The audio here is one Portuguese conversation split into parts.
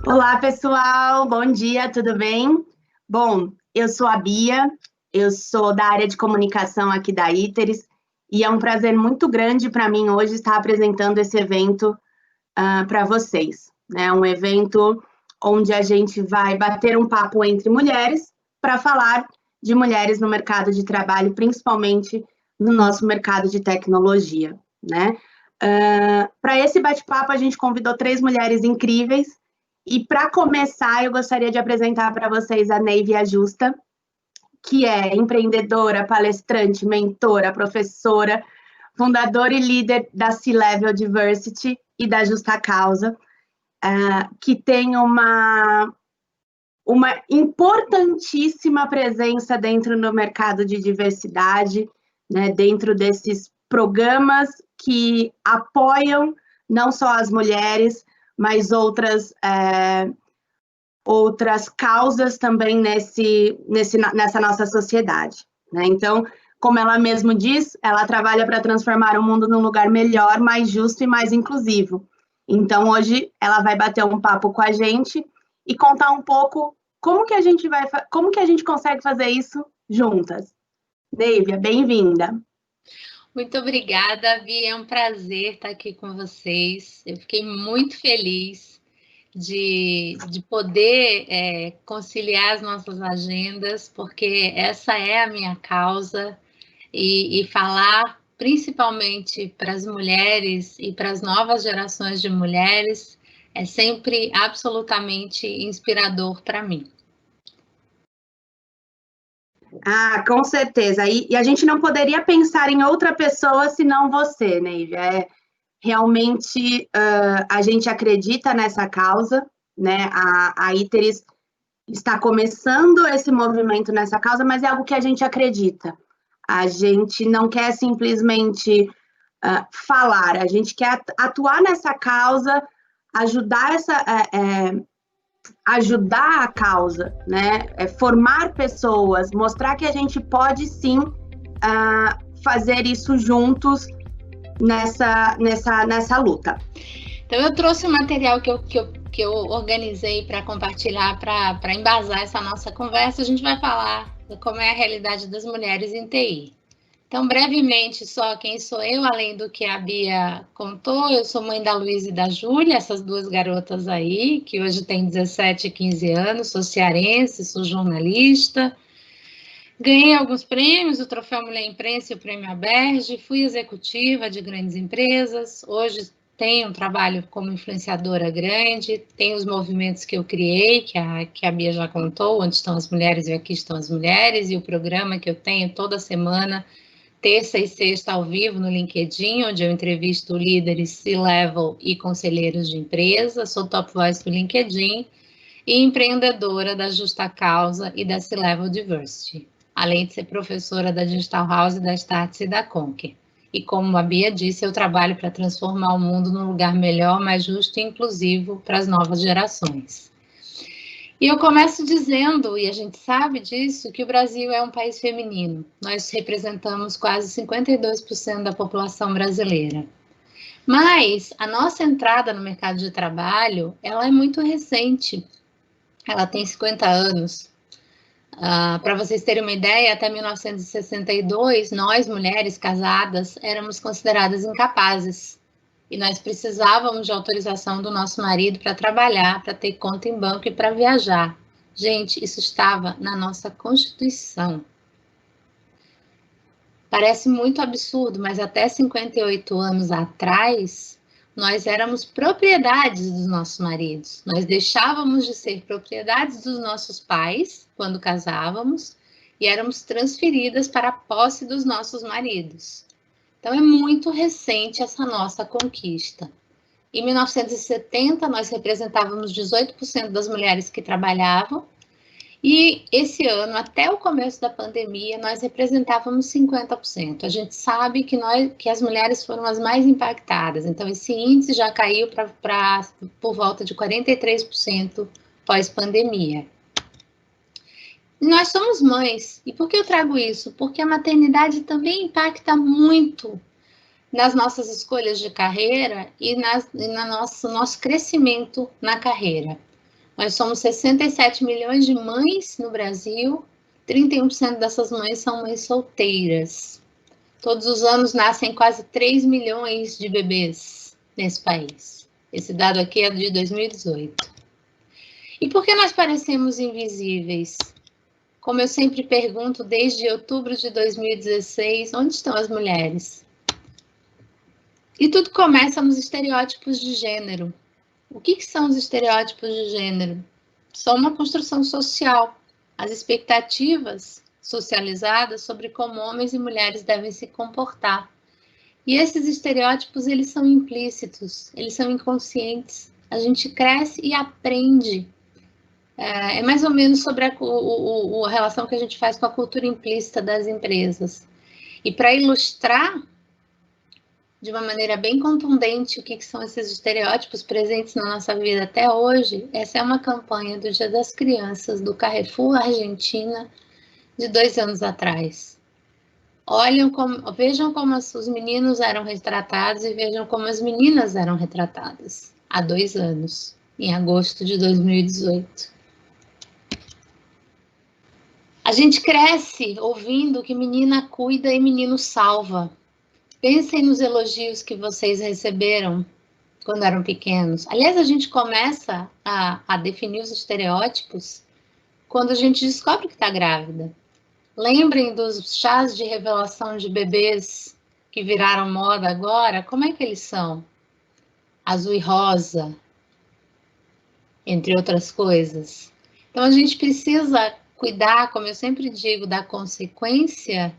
Olá, pessoal. Bom dia, tudo bem? Bom, eu sou a Bia, eu sou da área de comunicação aqui da Iteris e é um prazer muito grande para mim hoje estar apresentando esse evento para vocês, né? Um evento onde a gente vai bater um papo entre mulheres para falar de mulheres no mercado de trabalho, principalmente no nosso mercado de tecnologia, né? Para esse bate-papo, a gente convidou 3 mulheres incríveis. E para começar, eu gostaria de apresentar para vocês a Neivia Justa, que é empreendedora, palestrante, mentora, professora, fundadora e líder da C-Level Diversity e da Justa Causa, que tem uma importantíssima presença dentro do mercado de diversidade, né, dentro desses programas que apoiam não só as mulheres, mas outras causas também nessa nossa sociedade, né? Então, como ela mesmo diz, ela trabalha para transformar o mundo num lugar melhor, mais justo e mais inclusivo. Então, hoje ela vai bater um papo com a gente e contar um pouco como que a gente consegue fazer isso juntas. Neivia, bem-vinda. Muito obrigada, Vi. É um prazer estar aqui com vocês. Eu fiquei muito feliz de poder conciliar as nossas agendas, porque essa é a minha causa, e falar principalmente para as mulheres e para as novas gerações de mulheres é sempre absolutamente inspirador para mim. Ah, com certeza. E a gente não poderia pensar em outra pessoa senão você, Neivia. Realmente, a gente acredita nessa causa, né? A Iteris está começando esse movimento nessa causa, mas é algo que a gente acredita. A gente não quer simplesmente falar, a gente quer atuar nessa causa, ajudar a causa, né? Formar pessoas, mostrar que a gente pode sim fazer isso juntos nessa luta. Então, eu trouxe um material que eu organizei para compartilhar, para embasar essa nossa conversa. A gente vai falar de como é a realidade das mulheres em TI. Então, brevemente, só quem sou eu, além do que a Bia contou, eu sou mãe da Luísa e da Júlia, essas duas garotas aí, que hoje têm 17 e 15 anos, sou cearense, sou jornalista. Ganhei alguns prêmios, o Troféu Mulher Imprensa e o Prêmio Aberge, fui executiva de grandes empresas, hoje tenho um trabalho como influenciadora grande, tenho os movimentos que eu criei, que a Bia já contou, Onde Estão as Mulheres e Aqui Estão as Mulheres, e o programa que eu tenho toda semana, terça e sexta ao vivo no LinkedIn, onde eu entrevisto líderes C-Level e conselheiros de empresa, sou top voice do LinkedIn e empreendedora da Justa Causa e da C-Level Diversity, além de ser professora da Digital House, da Startse e da Conquer. E como a Bia disse, eu trabalho para transformar o mundo num lugar melhor, mais justo e inclusivo para as novas gerações. E eu começo dizendo, e a gente sabe disso, que o Brasil é um país feminino. Nós representamos quase 52% da população brasileira. Mas a nossa entrada no mercado de trabalho, ela é muito recente. Ela tem 50 anos. Para vocês terem uma ideia, até 1962, nós, mulheres casadas, éramos consideradas incapazes. E nós precisávamos de autorização do nosso marido para trabalhar, para ter conta em banco e para viajar. Gente, isso estava na nossa Constituição. Parece muito absurdo, mas até 58 anos atrás, nós éramos propriedades dos nossos maridos. Nós deixávamos de ser propriedades dos nossos pais quando casávamos e éramos transferidas para a posse dos nossos maridos. Então, é muito recente essa nossa conquista. Em 1970, nós representávamos 18% das mulheres que trabalhavam, e esse ano, até o começo da pandemia, nós representávamos 50%. A gente sabe que as mulheres foram as mais impactadas, então esse índice já caiu por volta de 43% pós-pandemia. Nós somos mães. E por que eu trago isso? Porque a maternidade também impacta muito nas nossas escolhas de carreira e no nosso crescimento na carreira. Nós somos 67 milhões de mães no Brasil, 31% dessas mães são mães solteiras. Todos os anos nascem quase 3 milhões de bebês nesse país. Esse dado aqui é de 2018. E por que nós parecemos invisíveis? Como eu sempre pergunto, desde outubro de 2016, onde estão as mulheres? E tudo começa nos estereótipos de gênero. O que são os estereótipos de gênero? São uma construção social. As expectativas socializadas sobre como homens e mulheres devem se comportar. E esses estereótipos, eles são implícitos, eles são inconscientes. A gente cresce e aprende. É mais ou menos sobre a relação que a gente faz com a cultura implícita das empresas. E para ilustrar de uma maneira bem contundente o que são esses estereótipos presentes na nossa vida até hoje, essa é uma campanha do Dia das Crianças do Carrefour Argentina de 2 anos atrás. Vejam como os meninos eram retratados e vejam como as meninas eram retratadas há 2 anos, em agosto de 2018. A gente cresce ouvindo que menina cuida e menino salva. Pensem nos elogios que vocês receberam quando eram pequenos. Aliás, a gente começa a definir os estereótipos quando a gente descobre que está grávida. Lembrem dos chás de revelação de bebês que viraram moda agora? Como é que eles são? Azul e rosa, entre outras coisas. Então, a gente precisa cuidar, como eu sempre digo, da consequência,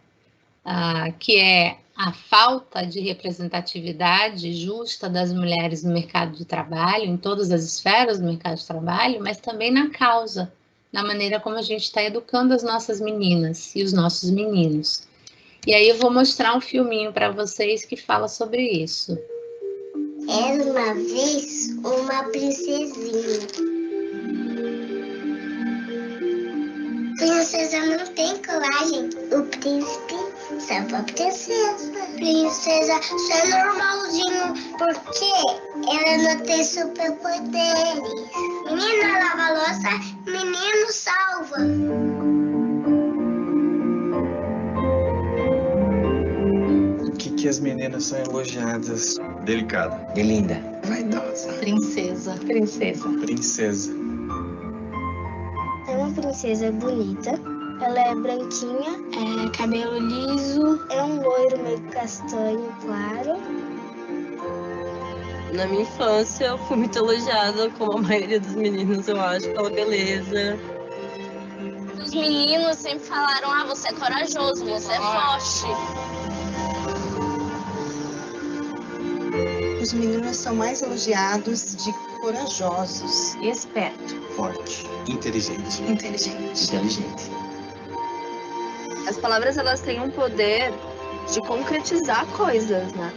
que é a falta de representatividade justa das mulheres no mercado de trabalho, em todas as esferas do mercado de trabalho, mas também na causa, na maneira como a gente está educando as nossas meninas e os nossos meninos. E aí eu vou mostrar um filminho para vocês que fala sobre isso. Era uma vez uma princesinha. Princesa não tem coragem. O príncipe salva a princesa. Princesa, isso é normalzinho, porque ela não tem superpoderes. Menina lava a louça, menino salva. O que as meninas são elogiadas? Delicada. De linda. Vaidosa. Princesa. Princesa. É uma princesa bonita. Ela é branquinha, cabelo liso, é um loiro meio castanho, claro. Na minha infância, eu fui muito elogiada, como a maioria dos meninos, eu acho, pela beleza. Os meninos sempre falaram, você é corajoso, você é forte. Os meninos são mais elogiados de corajosos, Esperto. Forte. Inteligente. inteligente. As palavras, elas têm um poder de concretizar coisas, né?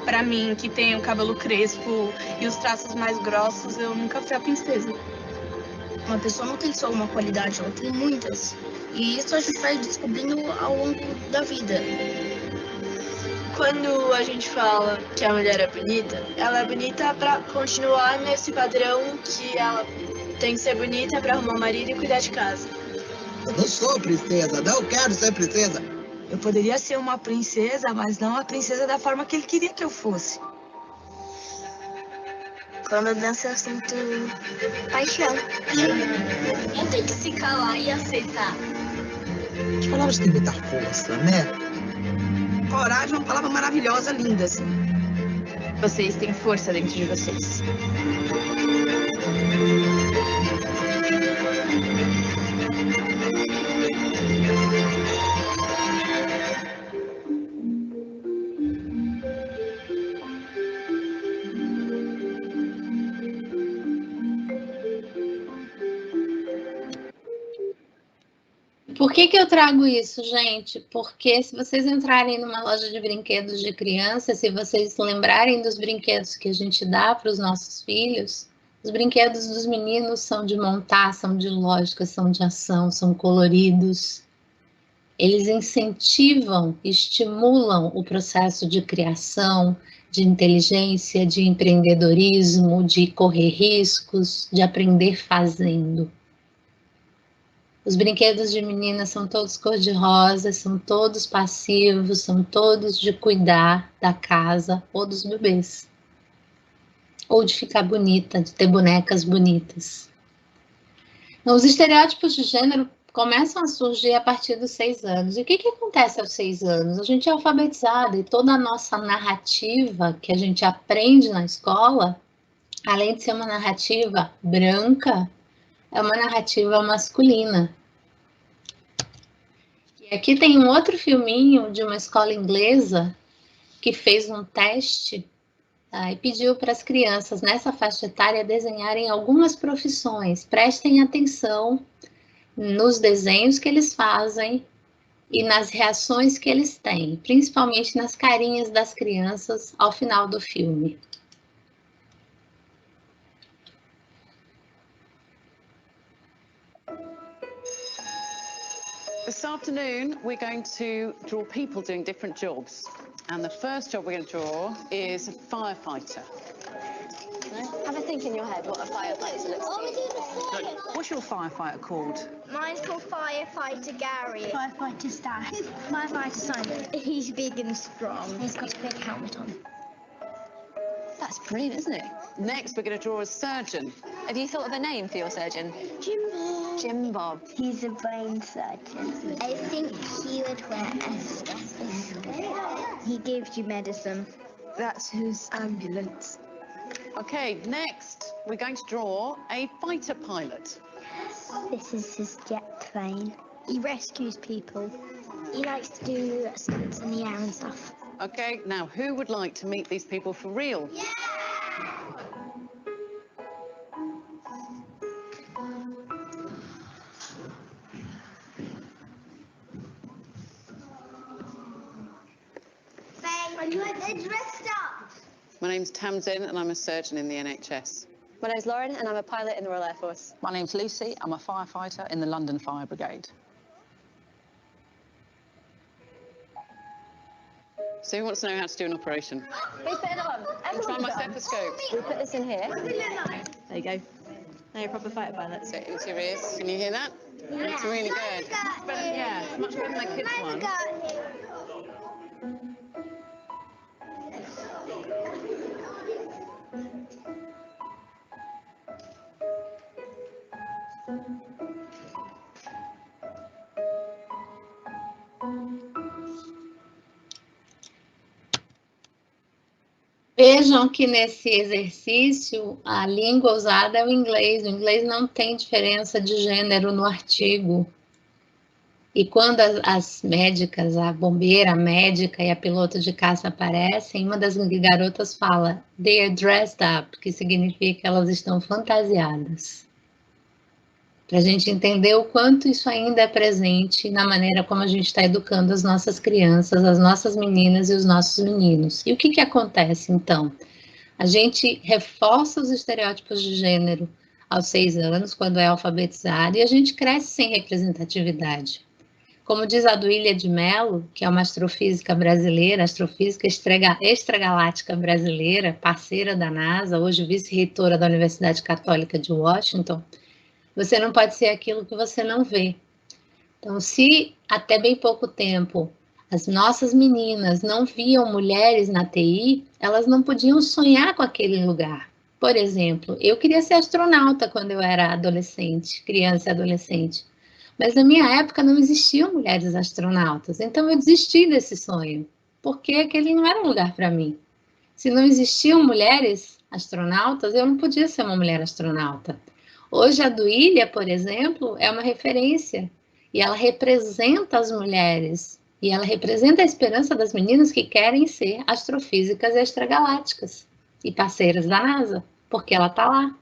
Pra mim, que tem o cabelo crespo e os traços mais grossos, eu nunca fui a princesa. Uma pessoa não tem só uma qualidade, ela tem muitas. E isso a gente vai descobrindo ao longo da vida. Quando a gente fala que a mulher é bonita, ela é bonita pra continuar nesse padrão que ela tem que ser bonita pra arrumar um marido e cuidar de casa. Eu não sou princesa, não quero ser princesa. Eu poderia ser uma princesa, mas não a princesa da forma que ele queria que eu fosse. Quando eu danço, eu sinto paixão. Não tem que se calar e aceitar. As palavras têm muita força, né? Coragem é uma palavra maravilhosa, linda, assim. Vocês têm força dentro de vocês. Por que eu trago isso, gente? Porque se vocês entrarem numa loja de brinquedos de criança, se vocês lembrarem dos brinquedos que a gente dá para os nossos filhos, os brinquedos dos meninos são de montar, são de lógica, são de ação, são coloridos. eles incentivam, estimulam o processo de criação, de inteligência, de empreendedorismo, de correr riscos, de aprender fazendo. Os brinquedos de meninas são todos cor-de-rosa, são todos passivos, são todos de cuidar da casa ou dos bebês. Ou de ficar bonita, de ter bonecas bonitas. Então, os estereótipos de gênero começam a surgir a partir dos 6 anos. E o que acontece aos 6 anos? A gente é alfabetizada e toda a nossa narrativa que a gente aprende na escola, além de ser uma narrativa branca, é uma narrativa masculina. E aqui tem um outro filminho de uma escola inglesa que fez um teste e pediu para as crianças nessa faixa etária desenharem algumas profissões. Prestem atenção nos desenhos que eles fazem e nas reações que eles têm, principalmente nas carinhas das crianças ao final do filme. This afternoon, we're going to draw people doing different jobs. And the first job we're going to draw is a firefighter. Have a think in your head what a firefighter looks like. What's your firefighter called? Mine's called Firefighter Gary. Firefighter Stash. Firefighter Simon. He's big and strong. He's got a big helmet on. That's brilliant, isn't it? Next, we're going to draw a surgeon. Have you thought of a name for your surgeon? Jim Bob. Jim Bob. He's a brain surgeon. I think he would wear a stethoscope. He gives you medicine. That's his ambulance. Okay, next, we're going to draw a fighter pilot. This is his jet plane. He rescues people. He likes to do stunts in the air and stuff. Okay, now who would like to meet these people for real? Yeah! They're dressed up. My name's Tamsin and I'm a surgeon in the NHS. My name's Lauren and I'm a pilot in the Royal Air Force. My name's Lucy. I'm a firefighter in the London Fire Brigade. So who wants to know how to do an operation? Who's putting it on? Try my stethoscope. We put this in here. There you go. Now you're a proper fighter pilot. So into your ears. Can you hear that? Yeah. It's really good. Yeah, it's much better than the kids one. Vejam que nesse exercício a língua usada é o inglês. O inglês não tem diferença de gênero no artigo. E quando as médicas, a bombeira, a médica e a pilota de caça aparecem, uma das garotas fala "they are dressed up", que significa que elas estão fantasiadas. Para a gente entender o quanto isso ainda é presente na maneira como a gente está educando as nossas crianças, as nossas meninas e os nossos meninos. E o que acontece, então? A gente reforça os estereótipos de gênero aos 6 anos, quando é alfabetizado, e a gente cresce sem representatividade. Como diz a Duília de Mello, que é uma astrofísica brasileira, astrofísica extragaláctica brasileira, parceira da NASA, hoje vice-reitora da Universidade Católica de Washington, você não pode ser aquilo que você não vê. Então, se até bem pouco tempo as nossas meninas não viam mulheres na TI, elas não podiam sonhar com aquele lugar. Por exemplo, eu queria ser astronauta quando eu era adolescente, criança e adolescente. Mas na minha época não existiam mulheres astronautas, então eu desisti desse sonho, porque aquele não era um lugar para mim. Se não existiam mulheres astronautas, eu não podia ser uma mulher astronauta. Hoje a Duília, por exemplo, é uma referência e ela representa as mulheres e ela representa a esperança das meninas que querem ser astrofísicas extragalácticas e parceiras da NASA, porque ela está lá.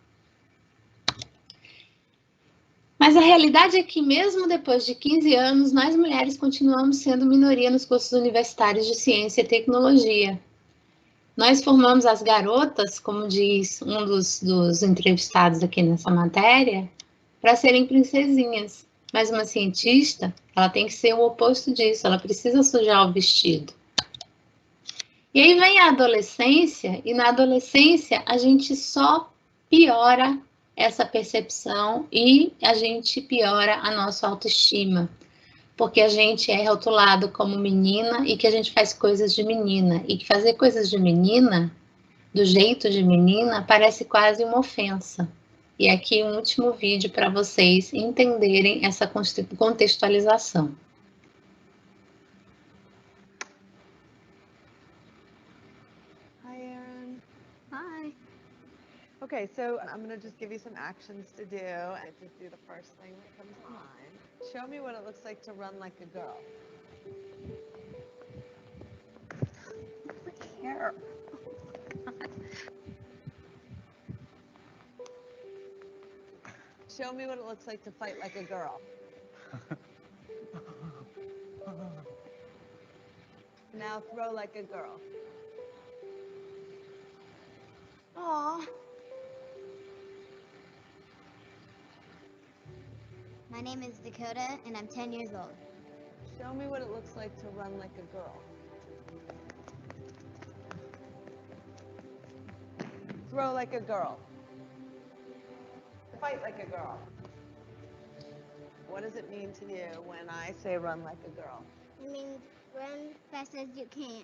Mas a realidade é que mesmo depois de 15 anos, nós mulheres continuamos sendo minoria nos cursos universitários de ciência e tecnologia. Nós formamos as garotas, como diz um dos entrevistados aqui nessa matéria, para serem princesinhas. Mas uma cientista, ela tem que ser o oposto disso, ela precisa sujar o vestido. E aí vem a adolescência, e na adolescência a gente só piora essa percepção e a gente piora a nossa autoestima. Porque a gente é rotulado como menina e que a gente faz coisas de menina. E que fazer coisas de menina, do jeito de menina, parece quase uma ofensa. E aqui um último vídeo para vocês entenderem essa contextualização. Hi, Erin. Hi. Okay, so I'm going to just give you some actions to do, and just do the first thing that comes to mind. Show me what it looks like to run like a girl. Here. Show me what it looks like to fight like a girl. Now throw like a girl. Aw. My name is Dakota, and I'm 10 years old. Show me what it looks like to run like a girl. Throw like a girl. Fight like a girl. What does it mean to you when I say run like a girl? It means run fast as you can.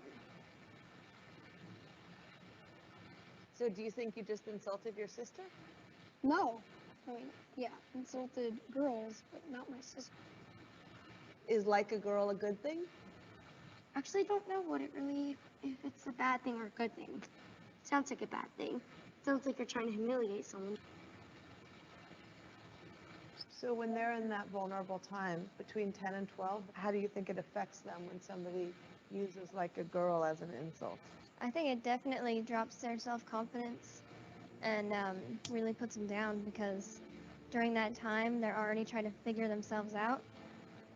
So do you think you just insulted your sister? No. I mean, yeah, insulted girls, but not my sister. Is like a girl a good thing? Actually, I don't know what it really, if it's a bad thing or a good thing. Sounds like a bad thing. Sounds like you're trying to humiliate someone. So when they're in that vulnerable time between 10 and 12, how do you think it affects them when somebody uses like a girl as an insult? I think it definitely drops their self-confidence and really puts them down, because during that time they're already trying to figure themselves out,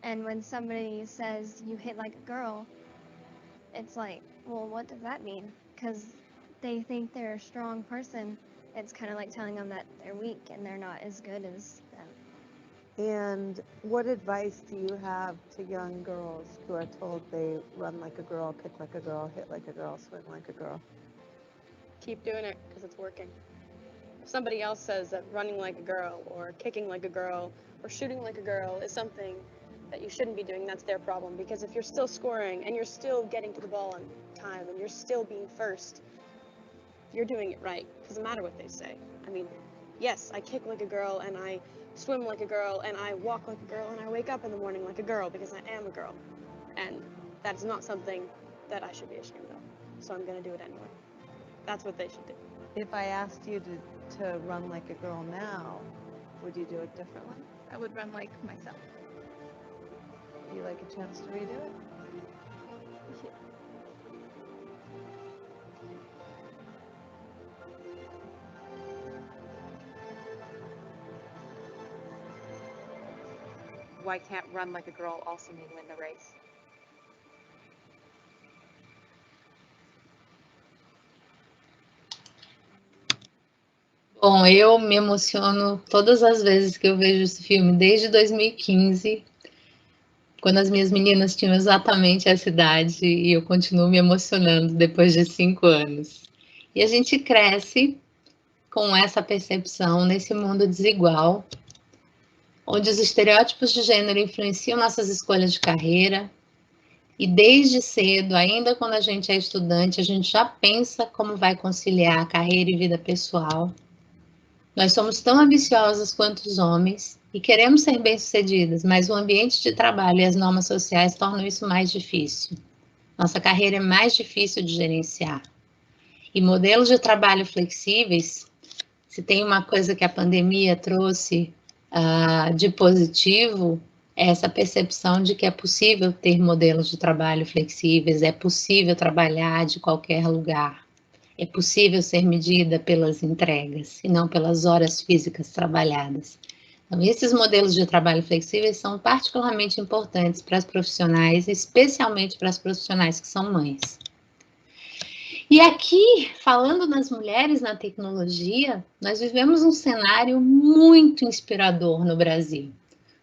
and when somebody says you hit like a girl, it's like, well, what does that mean? Because they think they're a strong person. It's kind of like telling them that they're weak and they're not as good as them. And what advice do you have to young girls who are told they run like a girl, kick like a girl, hit like a girl, swim like a girl? Keep doing it because it's working. If somebody else says that running like a girl or kicking like a girl or shooting like a girl is something that you shouldn't be doing, that's their problem. Because if you're still scoring and you're still getting to the ball on time and you're still being first, you're doing it right. It doesn't matter what they say. I mean, yes, I kick like a girl and I swim like a girl and I walk like a girl and I wake up in the morning like a girl because I am a girl. And that's not something that I should be ashamed of. So I'm going to do it anyway. That's what they should do. If I asked you to run like a girl now, would you do it differently? I would run like myself. Would you like a chance to redo it? Why can't run like a girl also mean win the race? Bom, eu me emociono todas as vezes que eu vejo esse filme, desde 2015, quando as minhas meninas tinham exatamente essa idade, e eu continuo me emocionando depois de 5 anos. E a gente cresce com essa percepção nesse mundo desigual, onde os estereótipos de gênero influenciam nossas escolhas de carreira, e desde cedo, ainda quando a gente é estudante, a gente já pensa como vai conciliar carreira e vida pessoal. Nós somos tão ambiciosas quanto os homens e queremos ser bem-sucedidas, mas o ambiente de trabalho e as normas sociais tornam isso mais difícil. Nossa carreira é mais difícil de gerenciar. E modelos de trabalho flexíveis, se tem uma coisa que a pandemia trouxe de positivo, é essa percepção de que é possível ter modelos de trabalho flexíveis, é possível trabalhar de qualquer lugar. É possível ser medida pelas entregas e não pelas horas físicas trabalhadas. Então, esses modelos de trabalho flexíveis são particularmente importantes para as profissionais, especialmente para as profissionais que são mães. E aqui, falando nas mulheres na tecnologia, nós vivemos um cenário muito inspirador no Brasil.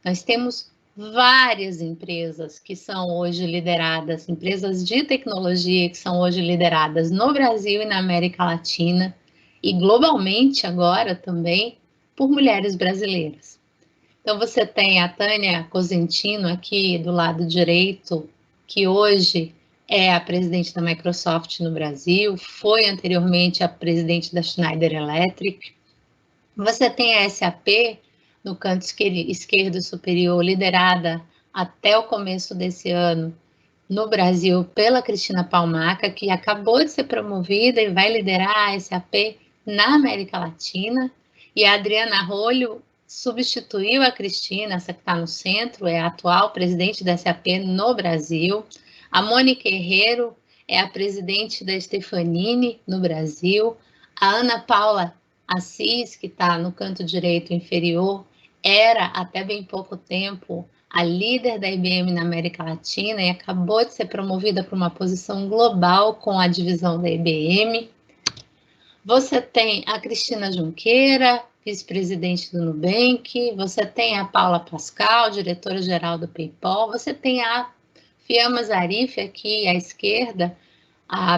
Nós temos várias empresas que são hoje lideradas, empresas de tecnologia que são hoje lideradas no Brasil e na América Latina, e globalmente agora também, por mulheres brasileiras. Então, você tem a Tânia Cosentino aqui do lado direito, que hoje é a presidente da Microsoft no Brasil, foi anteriormente a presidente da Schneider Electric. Você tem a SAP no canto esquerdo superior, liderada até o começo desse ano no Brasil pela Cristina Palmaca, que acabou de ser promovida e vai liderar a SAP na América Latina. E a Adriana Arroyo substituiu a Cristina, essa que está no centro, é a atual presidente da SAP no Brasil. A Mônica Herrero é a presidente da Stefanini no Brasil. A Ana Paula Assis, que está no canto direito inferior, era até bem pouco tempo a líder da IBM na América Latina e acabou de ser promovida para uma posição global com a divisão da IBM. Você tem a Cristina Junqueira, vice-presidente do Nubank, você tem a Paula Pascal, diretora-geral do PayPal, você tem a Fiamma Zarif aqui à esquerda, a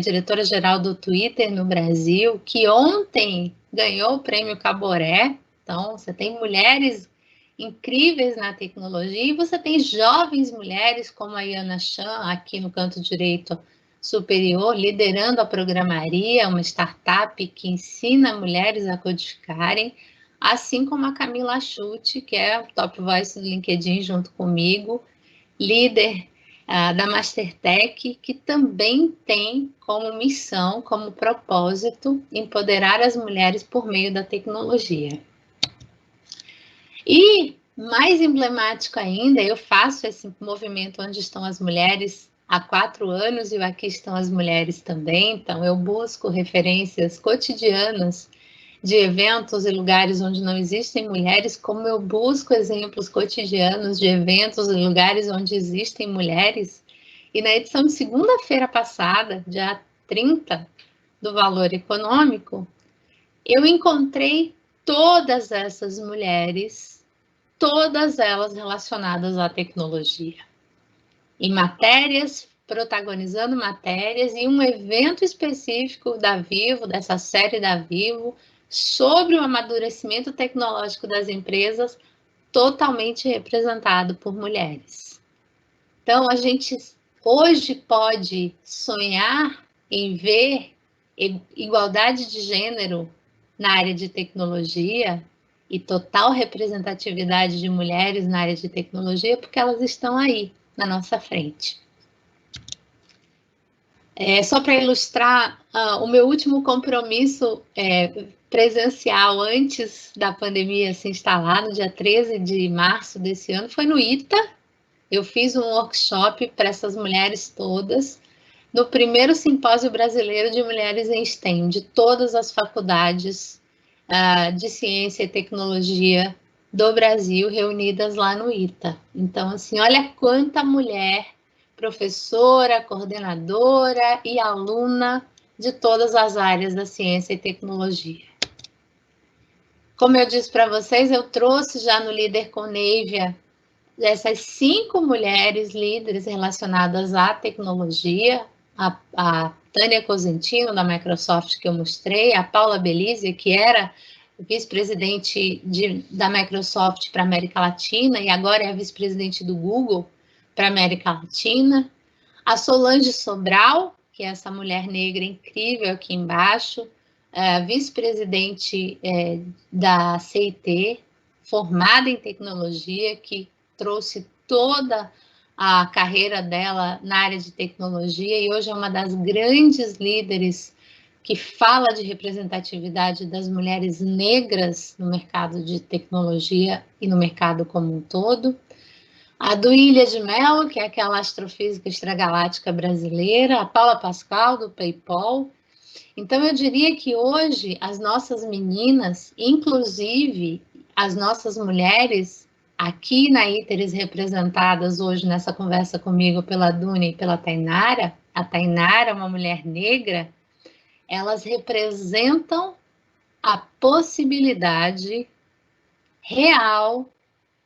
diretora-geral do Twitter no Brasil, que ontem ganhou o prêmio Caboré. Então, você tem mulheres incríveis na tecnologia e você tem jovens mulheres como a Yana Chan, aqui no canto direito superior, liderando a Programaria, uma startup que ensina mulheres a codificarem, assim como a Camila Schulte, que é a top voice do LinkedIn junto comigo, líder da Mastertech, que também tem como missão, como propósito, empoderar as mulheres por meio da tecnologia. E, mais emblemático ainda, eu faço esse movimento Onde Estão as Mulheres há 4 anos e Aqui Estão as Mulheres também, então eu busco referências cotidianas de eventos e lugares onde não existem mulheres, como eu busco exemplos cotidianos de eventos e lugares onde existem mulheres. E na edição de segunda-feira passada, dia 30 do Valor Econômico, eu encontrei todas essas mulheres, todas elas relacionadas à tecnologia, em matérias, protagonizando matérias, e um evento específico da Vivo, dessa série da Vivo, sobre o amadurecimento tecnológico das empresas, totalmente representado por mulheres. Então, a gente hoje pode sonhar em ver igualdade de gênero na área de tecnologia e total representatividade de mulheres na área de tecnologia, porque elas estão aí, na nossa frente. Só para ilustrar, o meu último compromisso presencial antes da pandemia se instalar, no dia 13 de março desse ano, foi no ITA. Eu fiz um workshop para essas mulheres todas, no primeiro simpósio brasileiro de mulheres em STEM, de todas as faculdades de ciência e tecnologia do Brasil, reunidas lá no ITA. Então, assim, olha quanta mulher, professora, coordenadora e aluna de todas as áreas da ciência e tecnologia. Como eu disse para vocês, eu trouxe já no Líder com Neivia essas 5 mulheres líderes relacionadas à tecnologia, a Tânia Cosentino, da Microsoft, que eu mostrei, a Paula Belize, que era vice-presidente da Microsoft para a América Latina e agora é a vice-presidente do Google para a América Latina, a Solange Sobral, que é essa mulher negra incrível aqui embaixo, vice-presidente da CIT, formada em tecnologia, que trouxe toda a carreira dela na área de tecnologia e hoje é uma das grandes líderes que fala de representatividade das mulheres negras no mercado de tecnologia e no mercado como um todo. A Duília de Mello, que é aquela astrofísica extragaláctica brasileira, a Paula Pascal, do PayPal. Então, eu diria que hoje as nossas meninas, inclusive as nossas mulheres, aqui na ITERES representadas hoje nessa conversa comigo pela Duna e pela Tainara, a Tainara é uma mulher negra, elas representam a possibilidade real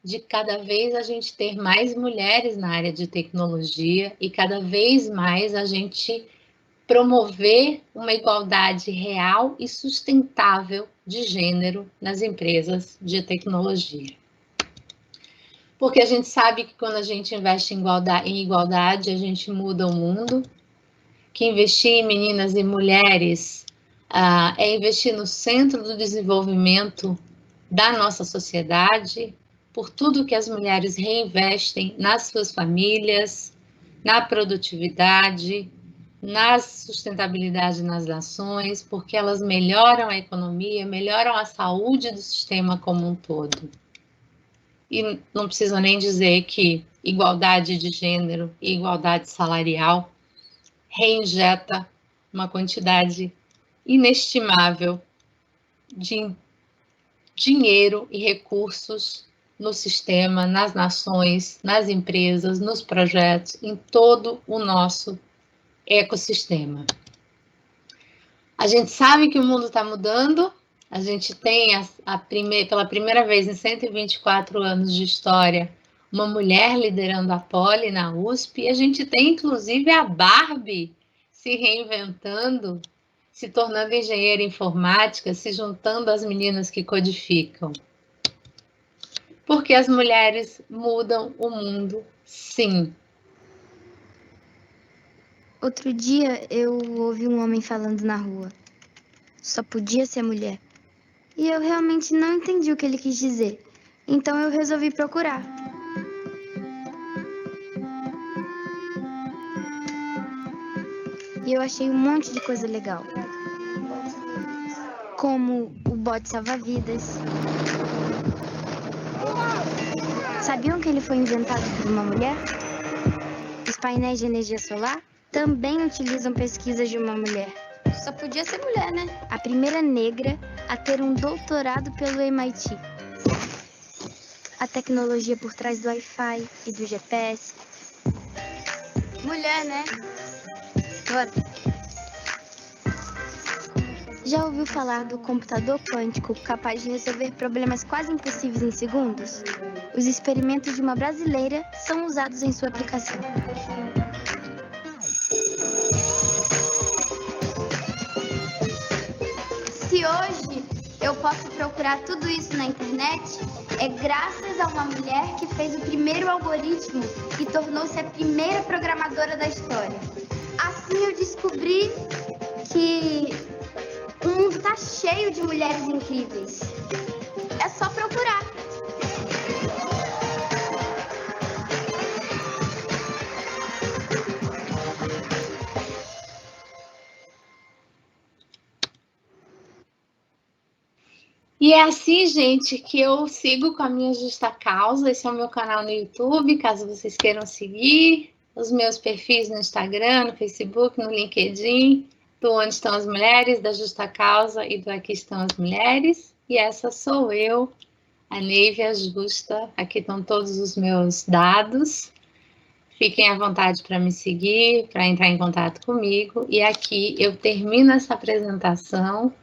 de cada vez a gente ter mais mulheres na área de tecnologia e cada vez mais a gente promover uma igualdade real e sustentável de gênero nas empresas de tecnologia. Porque a gente sabe que quando a gente investe em igualdade, a gente muda o mundo, que investir em meninas e mulheres é investir no centro do desenvolvimento da nossa sociedade, por tudo que as mulheres reinvestem nas suas famílias, na produtividade, na sustentabilidade nas nações, porque elas melhoram a economia, melhoram a saúde do sistema como um todo. E não preciso nem dizer que igualdade de gênero e igualdade salarial reinjeta uma quantidade inestimável de dinheiro e recursos no sistema, nas nações, nas empresas, nos projetos, em todo o nosso ecossistema. A gente sabe que o mundo está mudando, a gente tem pela primeira vez em 124 anos de história uma mulher liderando a Poli na USP, e a gente tem inclusive a Barbie se reinventando, se tornando engenheira informática, se juntando às meninas que codificam. Porque as mulheres mudam o mundo, sim. Outro dia eu ouvi um homem falando na rua. Só podia ser mulher. E eu realmente não entendi o que ele quis dizer. Então eu resolvi procurar. E eu achei um monte de coisa legal. Como o bote salva-vidas. Sabiam que ele foi inventado por uma mulher? Os painéis de energia solar também utilizam pesquisas de uma mulher. Só podia ser mulher, né? A primeira negra a ter um doutorado pelo MIT. A tecnologia por trás do Wi-Fi e do GPS. Mulher, né? Bora. Já ouviu falar do computador quântico capaz de resolver problemas quase impossíveis em segundos? Os experimentos de uma brasileira são usados em sua aplicação. Se hoje eu posso procurar tudo isso na internet, é graças a uma mulher que fez o primeiro algoritmo e tornou-se a primeira programadora da história. Assim eu descobri que o mundo tá cheio de mulheres incríveis. É só procurar. E é assim, gente, que eu sigo com a minha justa causa. Esse é o meu canal no YouTube, caso vocês queiram seguir. Os meus perfis no Instagram, no Facebook, no LinkedIn, do Onde Estão as Mulheres, da Justa Causa e do Aqui Estão as Mulheres. E essa sou eu, a Neivia Justa. Aqui estão todos os meus dados. Fiquem à vontade para me seguir, para entrar em contato comigo. E aqui eu termino essa apresentação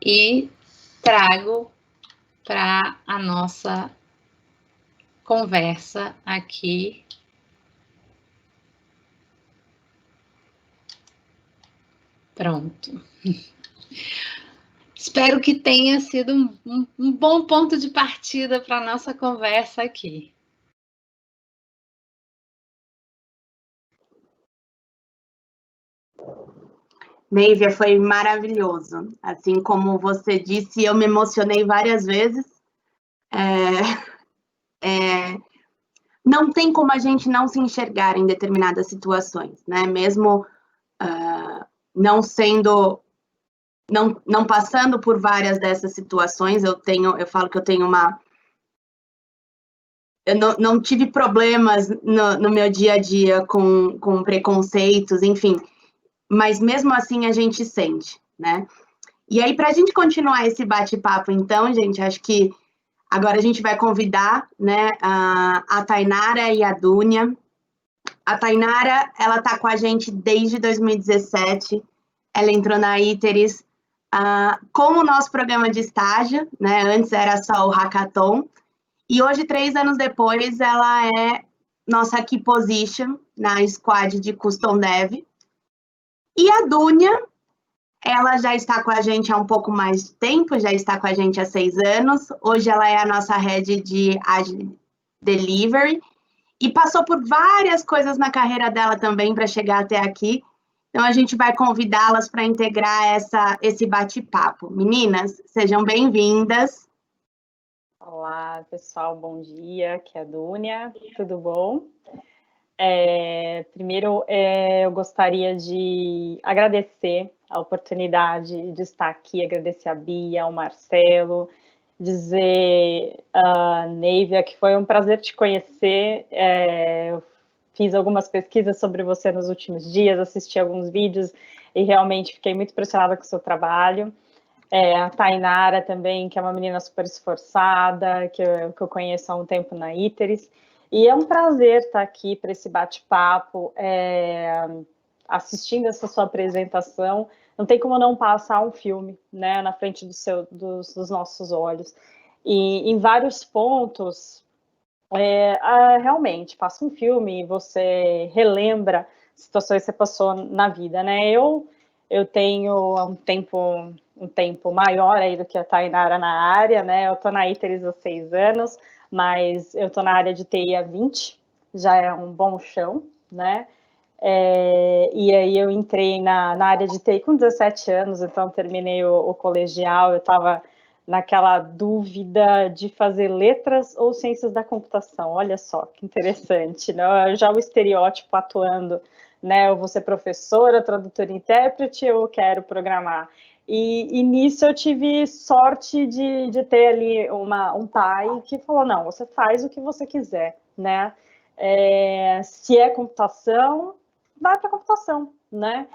e trago para a nossa conversa aqui. Pronto. Espero que tenha sido um bom ponto de partida para a nossa conversa aqui. Neivia, foi maravilhoso. Assim como você disse, eu me emocionei várias vezes. Não tem como a gente não se enxergar em determinadas situações, né? Mesmo não sendo, não passando por várias dessas situações, eu falo que eu tenho eu não tive problemas no meu dia a dia com preconceitos, enfim. Mas mesmo assim a gente sente, né? E aí, para a gente continuar esse bate-papo, então, gente, acho que agora a gente vai convidar, né, a Tainara e a Dúnia. A Tainara, ela está com a gente desde 2017. Ela entrou na Iteris com o nosso programa de estágio, né? Antes era só o Hackathon. E hoje, 3 anos depois, ela é nossa Key Position na squad de Custom Dev. E a Dunia, ela já está com a gente há um pouco mais de tempo, já está com a gente há 6 anos. Hoje ela é a nossa Head de Agile Delivery. E passou por várias coisas na carreira dela também para chegar até aqui. Então, a gente vai convidá-las para integrar esse bate-papo. Meninas, sejam bem-vindas. Olá, pessoal, bom dia. Aqui é a Dunia, tudo bom? Primeiro, eu gostaria de agradecer a oportunidade de estar aqui, agradecer a Bia, ao Marcelo, dizer a Neivia que foi um prazer te conhecer. Eu fiz algumas pesquisas sobre você nos últimos dias, assisti alguns vídeos e realmente fiquei muito impressionada com o seu trabalho. A Tainara também, que é uma menina super esforçada, que eu conheço há um tempo na Iteris. E é um prazer estar aqui para esse bate-papo, assistindo essa sua apresentação. Não tem como não passar um filme, né, na frente dos nossos olhos. E em vários pontos, realmente, passa um filme e você relembra situações que você passou na vida, né? Eu tenho um tempo maior aí do que a Tainara na área, né? Eu estou na Iteris há 6 anos, mas eu estou na área de TI há 20, já é um bom chão, né? E aí eu entrei na área de TI com 17 anos, então terminei o colegial, eu estava naquela dúvida de fazer letras ou ciências da computação. Olha só, que interessante, né? Já o estereótipo atuando, né? Eu vou ser professora, tradutora e intérprete, eu quero programar. E nisso eu tive sorte de ter ali um pai que falou, não, você faz o que você quiser, né? Se é computação, vai para computação, né?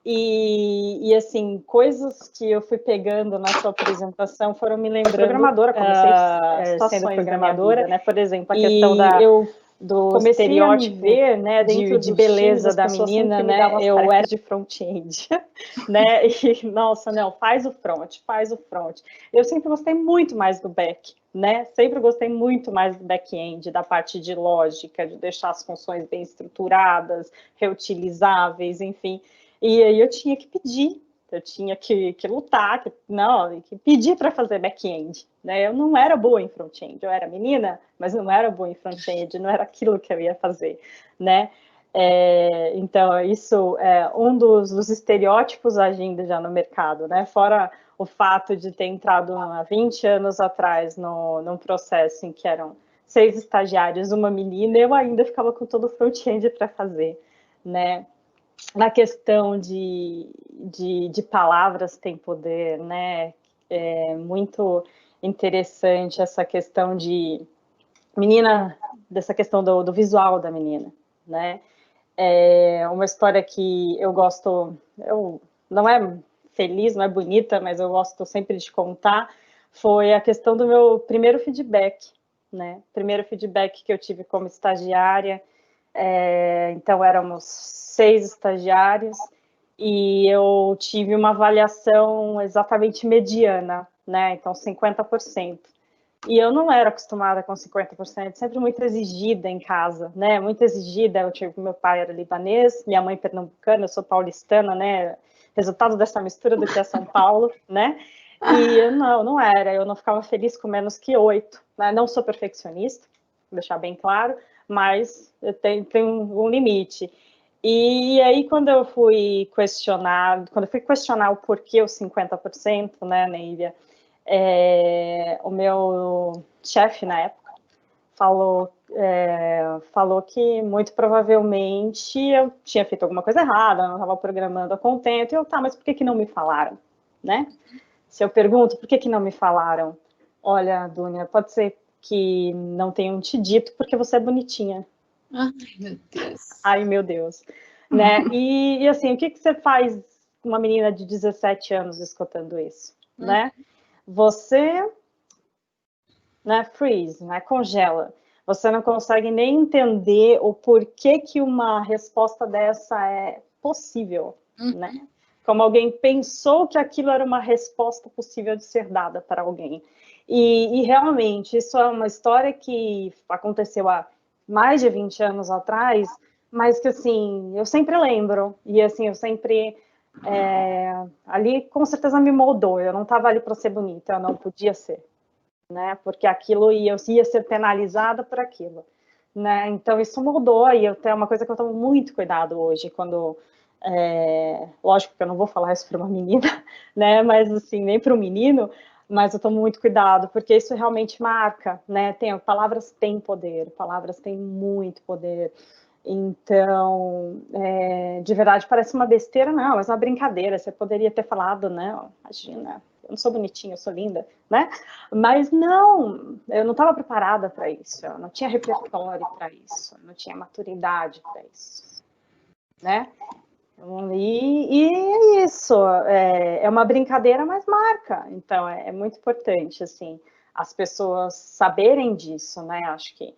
E assim, coisas que eu fui pegando na sua apresentação foram me lembrando. Programadora, comecei sendo programadora, vida, né? Por exemplo, a questão do estereótipo, ver, né, dentro de beleza da menina, né? Eu era de front-end, né? E nossa, não, faz o front. Eu sempre gostei muito mais do back, né? Sempre gostei muito mais do back-end, da parte de lógica, de deixar as funções bem estruturadas, reutilizáveis, enfim. E aí eu tinha que pedir, eu tinha que lutar, que pedir para fazer back-end, né? Eu não era boa em front-end, eu era menina, mas não era boa em front-end, não era aquilo que eu ia fazer, né? Então, isso é um dos estereótipos agindo já no mercado, né? Fora o fato de ter entrado há 20 anos atrás num processo em que eram 6 estagiários, uma menina, eu ainda ficava com todo o front-end para fazer, né? Na questão de palavras tem poder, né? É muito interessante essa questão de menina, dessa questão do visual da menina, né? Uma história que eu gosto, não é feliz, não é bonita, mas eu gosto sempre de contar, foi a questão do meu primeiro feedback, né? Primeiro feedback que eu tive como estagiária. Então, éramos 6 estagiários e eu tive uma avaliação exatamente mediana, né? Então, 50%. E eu não era acostumada com 50%, sempre muito exigida em casa, né? Muito exigida. Meu pai era libanês, minha mãe pernambucana, eu sou paulistana, né? Resultado dessa mistura do que é São Paulo, né? E eu não era, eu não ficava feliz com menos que 8, né? Não sou perfeccionista, vou deixar bem claro, mas eu tenho um limite. E aí, quando eu fui questionar o porquê os 50%, né, Neivia, o meu chefe na época falou que muito provavelmente eu tinha feito alguma coisa errada, não estava programando a contento, e eu, mas por que não me falaram, né? Se eu pergunto, por que não me falaram? Olha, Dunia, pode ser que não tenham te dito porque você é bonitinha. Ai, meu Deus. Ai, meu Deus. Né? E assim, o que você faz com uma menina de 17 anos escutando isso? Né? Você, né, freeze, né, congela. Você não consegue nem entender o porquê que uma resposta dessa é possível, né? Como alguém pensou que aquilo era uma resposta possível de ser dada para alguém. E realmente, isso é uma história que aconteceu há mais de 20 anos atrás, mas que, assim, eu sempre lembro. E, assim, eu sempre... ali, com certeza, me moldou. Eu não estava ali para ser bonita, eu não podia ser, né? Porque aquilo ia ser penalizada por aquilo, né? Então, isso moldou. E é uma coisa que eu tomo muito cuidado hoje, quando... lógico que eu não vou falar isso para uma menina, né? Mas, assim, nem para um menino... Mas eu tomo muito cuidado, porque isso realmente marca, né? Palavras têm poder, palavras têm muito poder. Então, de verdade, parece uma besteira, não, mas uma brincadeira. Você poderia ter falado, né? Imagina, eu não sou bonitinha, eu sou linda, né? Mas não, eu não estava preparada para isso, eu não tinha repertório para isso, eu não tinha maturidade para isso, né? E é isso, é uma brincadeira, mas marca. Então, é muito importante, assim, as pessoas saberem disso, né? Acho que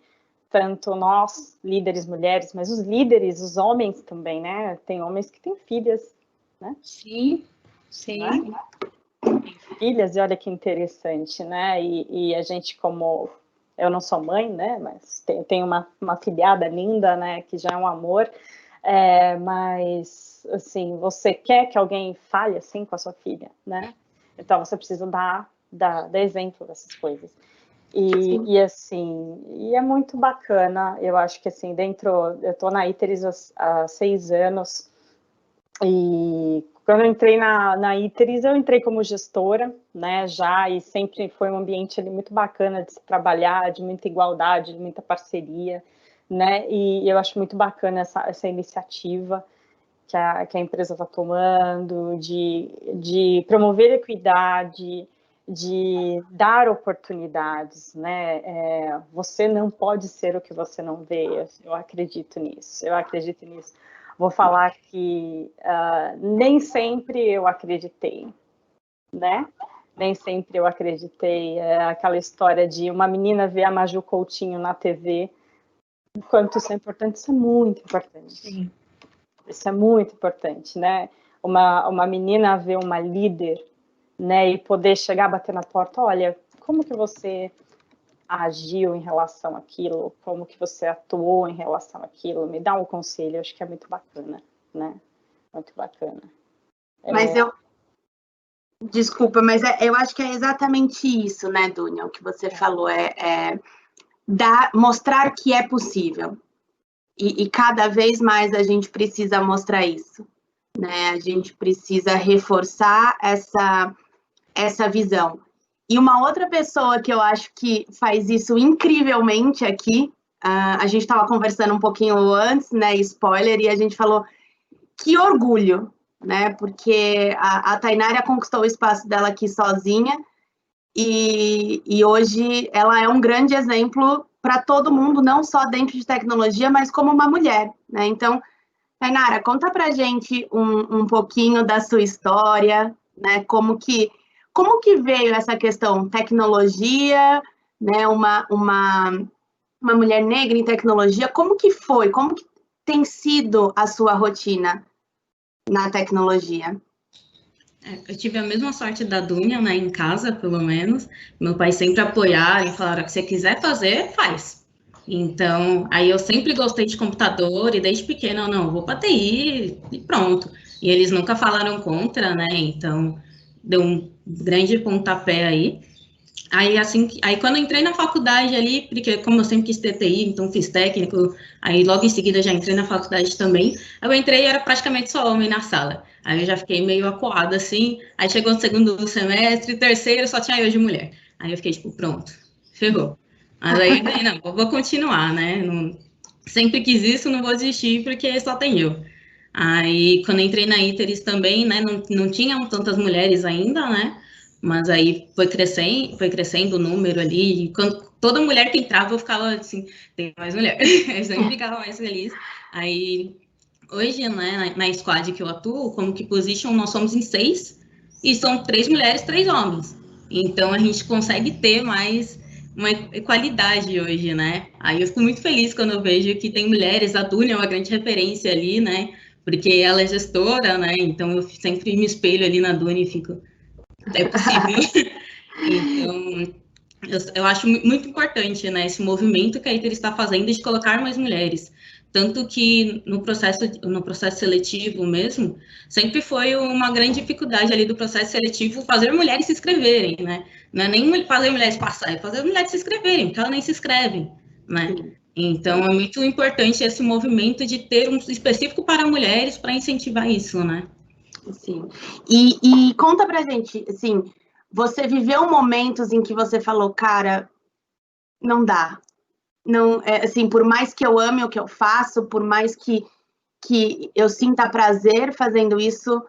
tanto nós, líderes mulheres, mas os líderes, os homens também, né? Tem homens que têm filhas, né? Sim, sim. Né? Tem filhas, e olha que interessante, né? E a gente, como... Eu não sou mãe, né? Mas tenho uma filhada linda, né? Que já é um amor. Mas, assim, você quer que alguém fale assim com a sua filha, né? Então, você precisa dar exemplo dessas coisas. E assim, é muito bacana. Eu acho que, assim, eu tô na Iteris há 6 anos, e quando eu entrei na Iteris, eu entrei como gestora, né, e sempre foi um ambiente ali muito bacana de se trabalhar, de muita igualdade, de muita parceria, né, e eu acho muito bacana essa iniciativa que a empresa está tomando, de promover equidade, de dar oportunidades, né, você não pode ser o que você não vê, eu acredito nisso. Vou falar que nem sempre eu acreditei, né, nem sempre eu acreditei. Aquela história de uma menina ver a Maju Coutinho na TV, quanto isso é importante, isso é muito importante. Sim. Isso é muito importante, né? Uma menina ver uma líder, né, e poder chegar, bater na porta, olha, como que você agiu em relação àquilo, como que você atuou em relação àquilo, me dá um conselho, acho que é muito bacana, né? Muito bacana. Mas desculpa, mas eu acho que é exatamente isso, né, Dunia, o que você falou, mostrar que é possível. E cada vez mais a gente precisa mostrar isso, né? A gente precisa reforçar essa visão. E uma outra pessoa que eu acho que faz isso incrivelmente aqui, a gente estava conversando um pouquinho antes, né? Spoiler, e a gente falou que orgulho, né? Porque a Tainara conquistou o espaço dela aqui sozinha, e hoje ela é um grande exemplo para todo mundo, não só dentro de tecnologia, mas como uma mulher, né? Então, Tainara, conta pra gente um pouquinho da sua história, né? Como que veio essa questão tecnologia, né? Uma mulher negra em tecnologia, como que foi? Como que tem sido a sua rotina na tecnologia? Eu tive a mesma sorte da Dunia, né, em casa, pelo menos. Meu pai sempre apoiaram e falaram que se você quiser fazer, faz. Então, aí eu sempre gostei de computador e desde pequena, não, vou para TI e pronto. E eles nunca falaram contra, né, então deu um grande pontapé aí. Aí quando eu entrei na faculdade ali, porque como eu sempre quis ter TI, então fiz técnico, aí logo em seguida já entrei na faculdade também, eu entrei e era praticamente só homem na sala. Aí eu já fiquei meio acuada, assim, aí chegou o segundo semestre, terceiro, só tinha eu de mulher. Aí eu fiquei tipo, pronto, ferrou. Mas aí, não, eu vou continuar, né, sempre quis isso, não vou desistir, porque só tem eu. Aí, quando eu entrei na Iteris também, né, não tinham tantas mulheres ainda, né, mas aí foi crescendo o número ali, e quando toda mulher que entrava, eu ficava assim, tem mais mulher, eu sempre ficava mais feliz. Aí, hoje, né, na squad que eu atuo, como que position, nós somos em 6, e são 3 mulheres, 3 homens. Então, a gente consegue ter mais uma equalidade hoje, né? Aí eu fico muito feliz quando eu vejo que tem mulheres, a Dunia é uma grande referência ali, né? Porque ela é gestora, né? Então, eu sempre me espelho ali na Dunia e fico... É possível. Então, eu acho muito importante, né, esse movimento que a ITER está fazendo de colocar mais mulheres. Tanto que no processo seletivo mesmo, sempre foi uma grande dificuldade ali do processo seletivo fazer mulheres se inscreverem, né? Não é nem fazer mulheres passar, é fazer mulheres se inscreverem, porque elas nem se inscrevem, né? Então, é muito importante esse movimento de ter um específico para mulheres para incentivar isso, né? Sim. E conta pra gente, assim, você viveu momentos em que você falou, cara, não dá. Não, assim, por mais que eu ame o que eu faço, por mais que eu sinta prazer fazendo isso,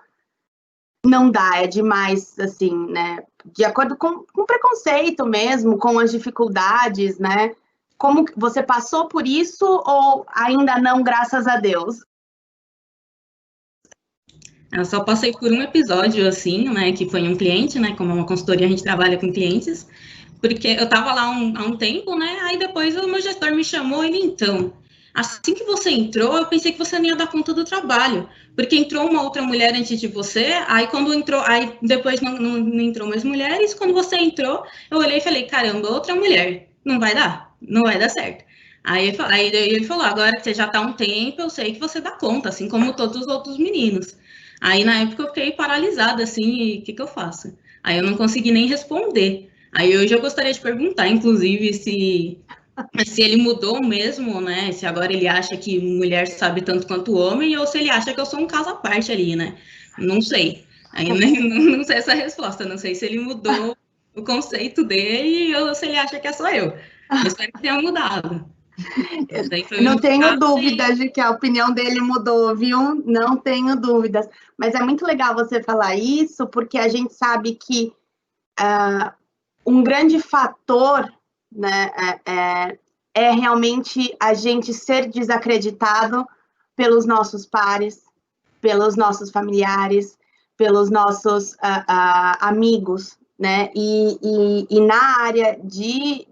não dá, é demais, assim, né? De acordo com preconceito mesmo, com as dificuldades, né? Como você passou por isso ou ainda não, graças a Deus? Eu só passei por um episódio, assim, né, que foi um cliente, né, como é uma consultoria, a gente trabalha com clientes, porque eu estava lá há um tempo, né, aí depois o meu gestor me chamou e então, assim que você entrou, eu pensei que você não ia dar conta do trabalho, porque entrou uma outra mulher antes de você, aí quando entrou, aí depois não entrou mais mulheres, quando você entrou, eu olhei e falei, caramba, outra mulher, não vai dar certo. Aí ele falou, agora que você já está há um tempo, eu sei que você dá conta, assim como todos os outros meninos. Aí, na época, eu fiquei paralisada, assim, e o que eu faço? Aí eu não consegui nem responder. Aí hoje eu gostaria de perguntar, inclusive, se ele mudou mesmo, né? Se agora ele acha que mulher sabe tanto quanto homem, ou se ele acha que eu sou um caso à parte ali, né? Não sei. Aí não sei essa resposta, não sei se ele mudou o conceito dele ou se ele acha que é só eu. Eu espero que tenha mudado. Não tenho dúvidas de que a opinião dele mudou, viu? Não tenho dúvidas. Mas é muito legal você falar isso, porque a gente sabe que um grande fator, né, é realmente a gente ser desacreditado pelos nossos pares, pelos nossos familiares, pelos nossos amigos, né? E na área de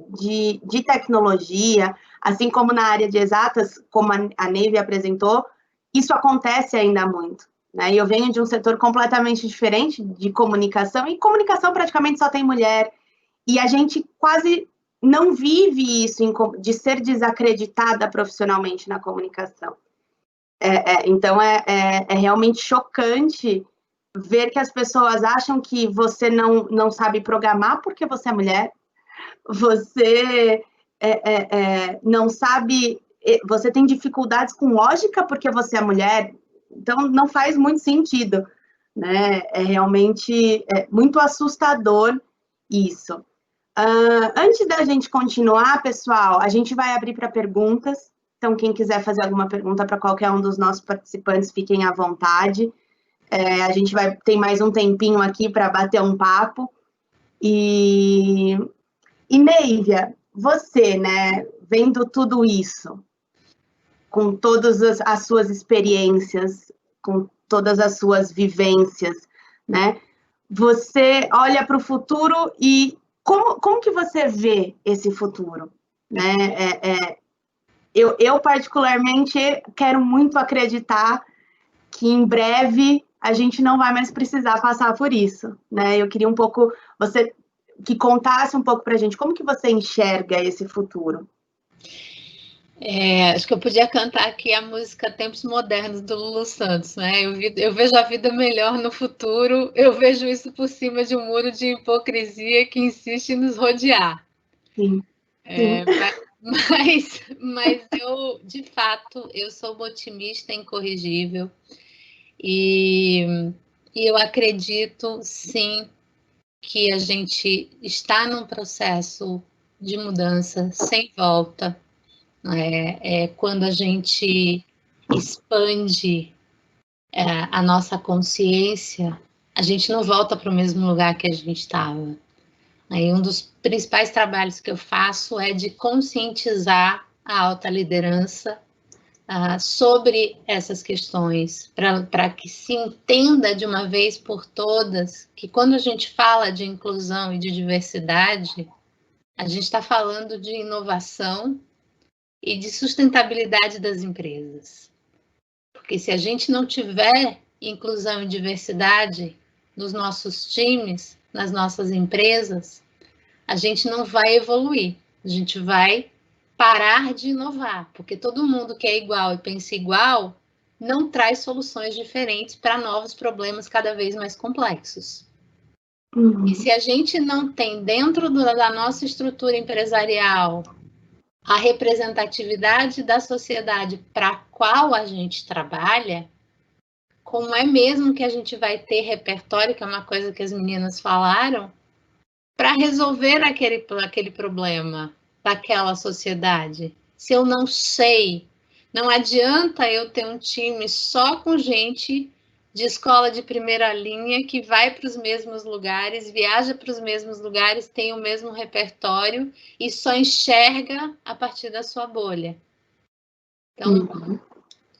tecnologia, assim como na área de exatas, como a Neive apresentou, isso acontece ainda muito, né? E eu venho de um setor completamente diferente de comunicação, e comunicação praticamente só tem mulher, e a gente quase não vive isso de ser desacreditada profissionalmente na comunicação. Então, é realmente chocante ver que as pessoas acham que você não sabe programar porque você é mulher, você não sabe, você tem dificuldades com lógica porque você é mulher, então não faz muito sentido, né? É realmente muito assustador isso. Antes da gente continuar, pessoal, a gente vai abrir para perguntas, então quem quiser fazer alguma pergunta para qualquer um dos nossos participantes, fiquem à vontade. A gente tem mais um tempinho aqui para bater um papo. E Neívia, você, né, vendo tudo isso, com todas as suas experiências, com todas as suas vivências, né, você olha para o futuro e como que você vê esse futuro? Né? Eu particularmente quero muito acreditar que em breve a gente não vai mais precisar passar por isso, né? Eu queria um pouco você que contasse um pouco para a gente como que você enxerga esse futuro. Acho que eu podia cantar aqui a música Tempos Modernos do Lulu Santos, né? Eu vejo a vida melhor no futuro, eu vejo isso por cima de um muro de hipocrisia que insiste em nos rodear. Sim. Mas eu, de fato, eu sou uma otimista incorrigível e eu acredito, sim, que a gente está num processo de mudança sem volta. Quando a gente expande a nossa consciência, a gente não volta para o mesmo lugar que a gente estava. Um dos principais trabalhos que eu faço é de conscientizar a alta liderança sobre essas questões, para que se entenda de uma vez por todas que quando a gente fala de inclusão e de diversidade, a gente está falando de inovação e de sustentabilidade das empresas. Porque se a gente não tiver inclusão e diversidade nos nossos times, nas nossas empresas, a gente não vai evoluir, a gente vai parar de inovar, porque todo mundo que é igual e pensa igual não traz soluções diferentes para novos problemas cada vez mais complexos. E se a gente não tem dentro da nossa estrutura empresarial a representatividade da sociedade para a qual a gente trabalha, como é mesmo que a gente vai ter repertório, que é uma coisa que as meninas falaram, para resolver aquele problema daquela sociedade? Se eu não sei, não adianta eu ter um time só com gente de escola de primeira linha que vai para os mesmos lugares, viaja para os mesmos lugares, tem o mesmo repertório e só enxerga a partir da sua bolha. Então,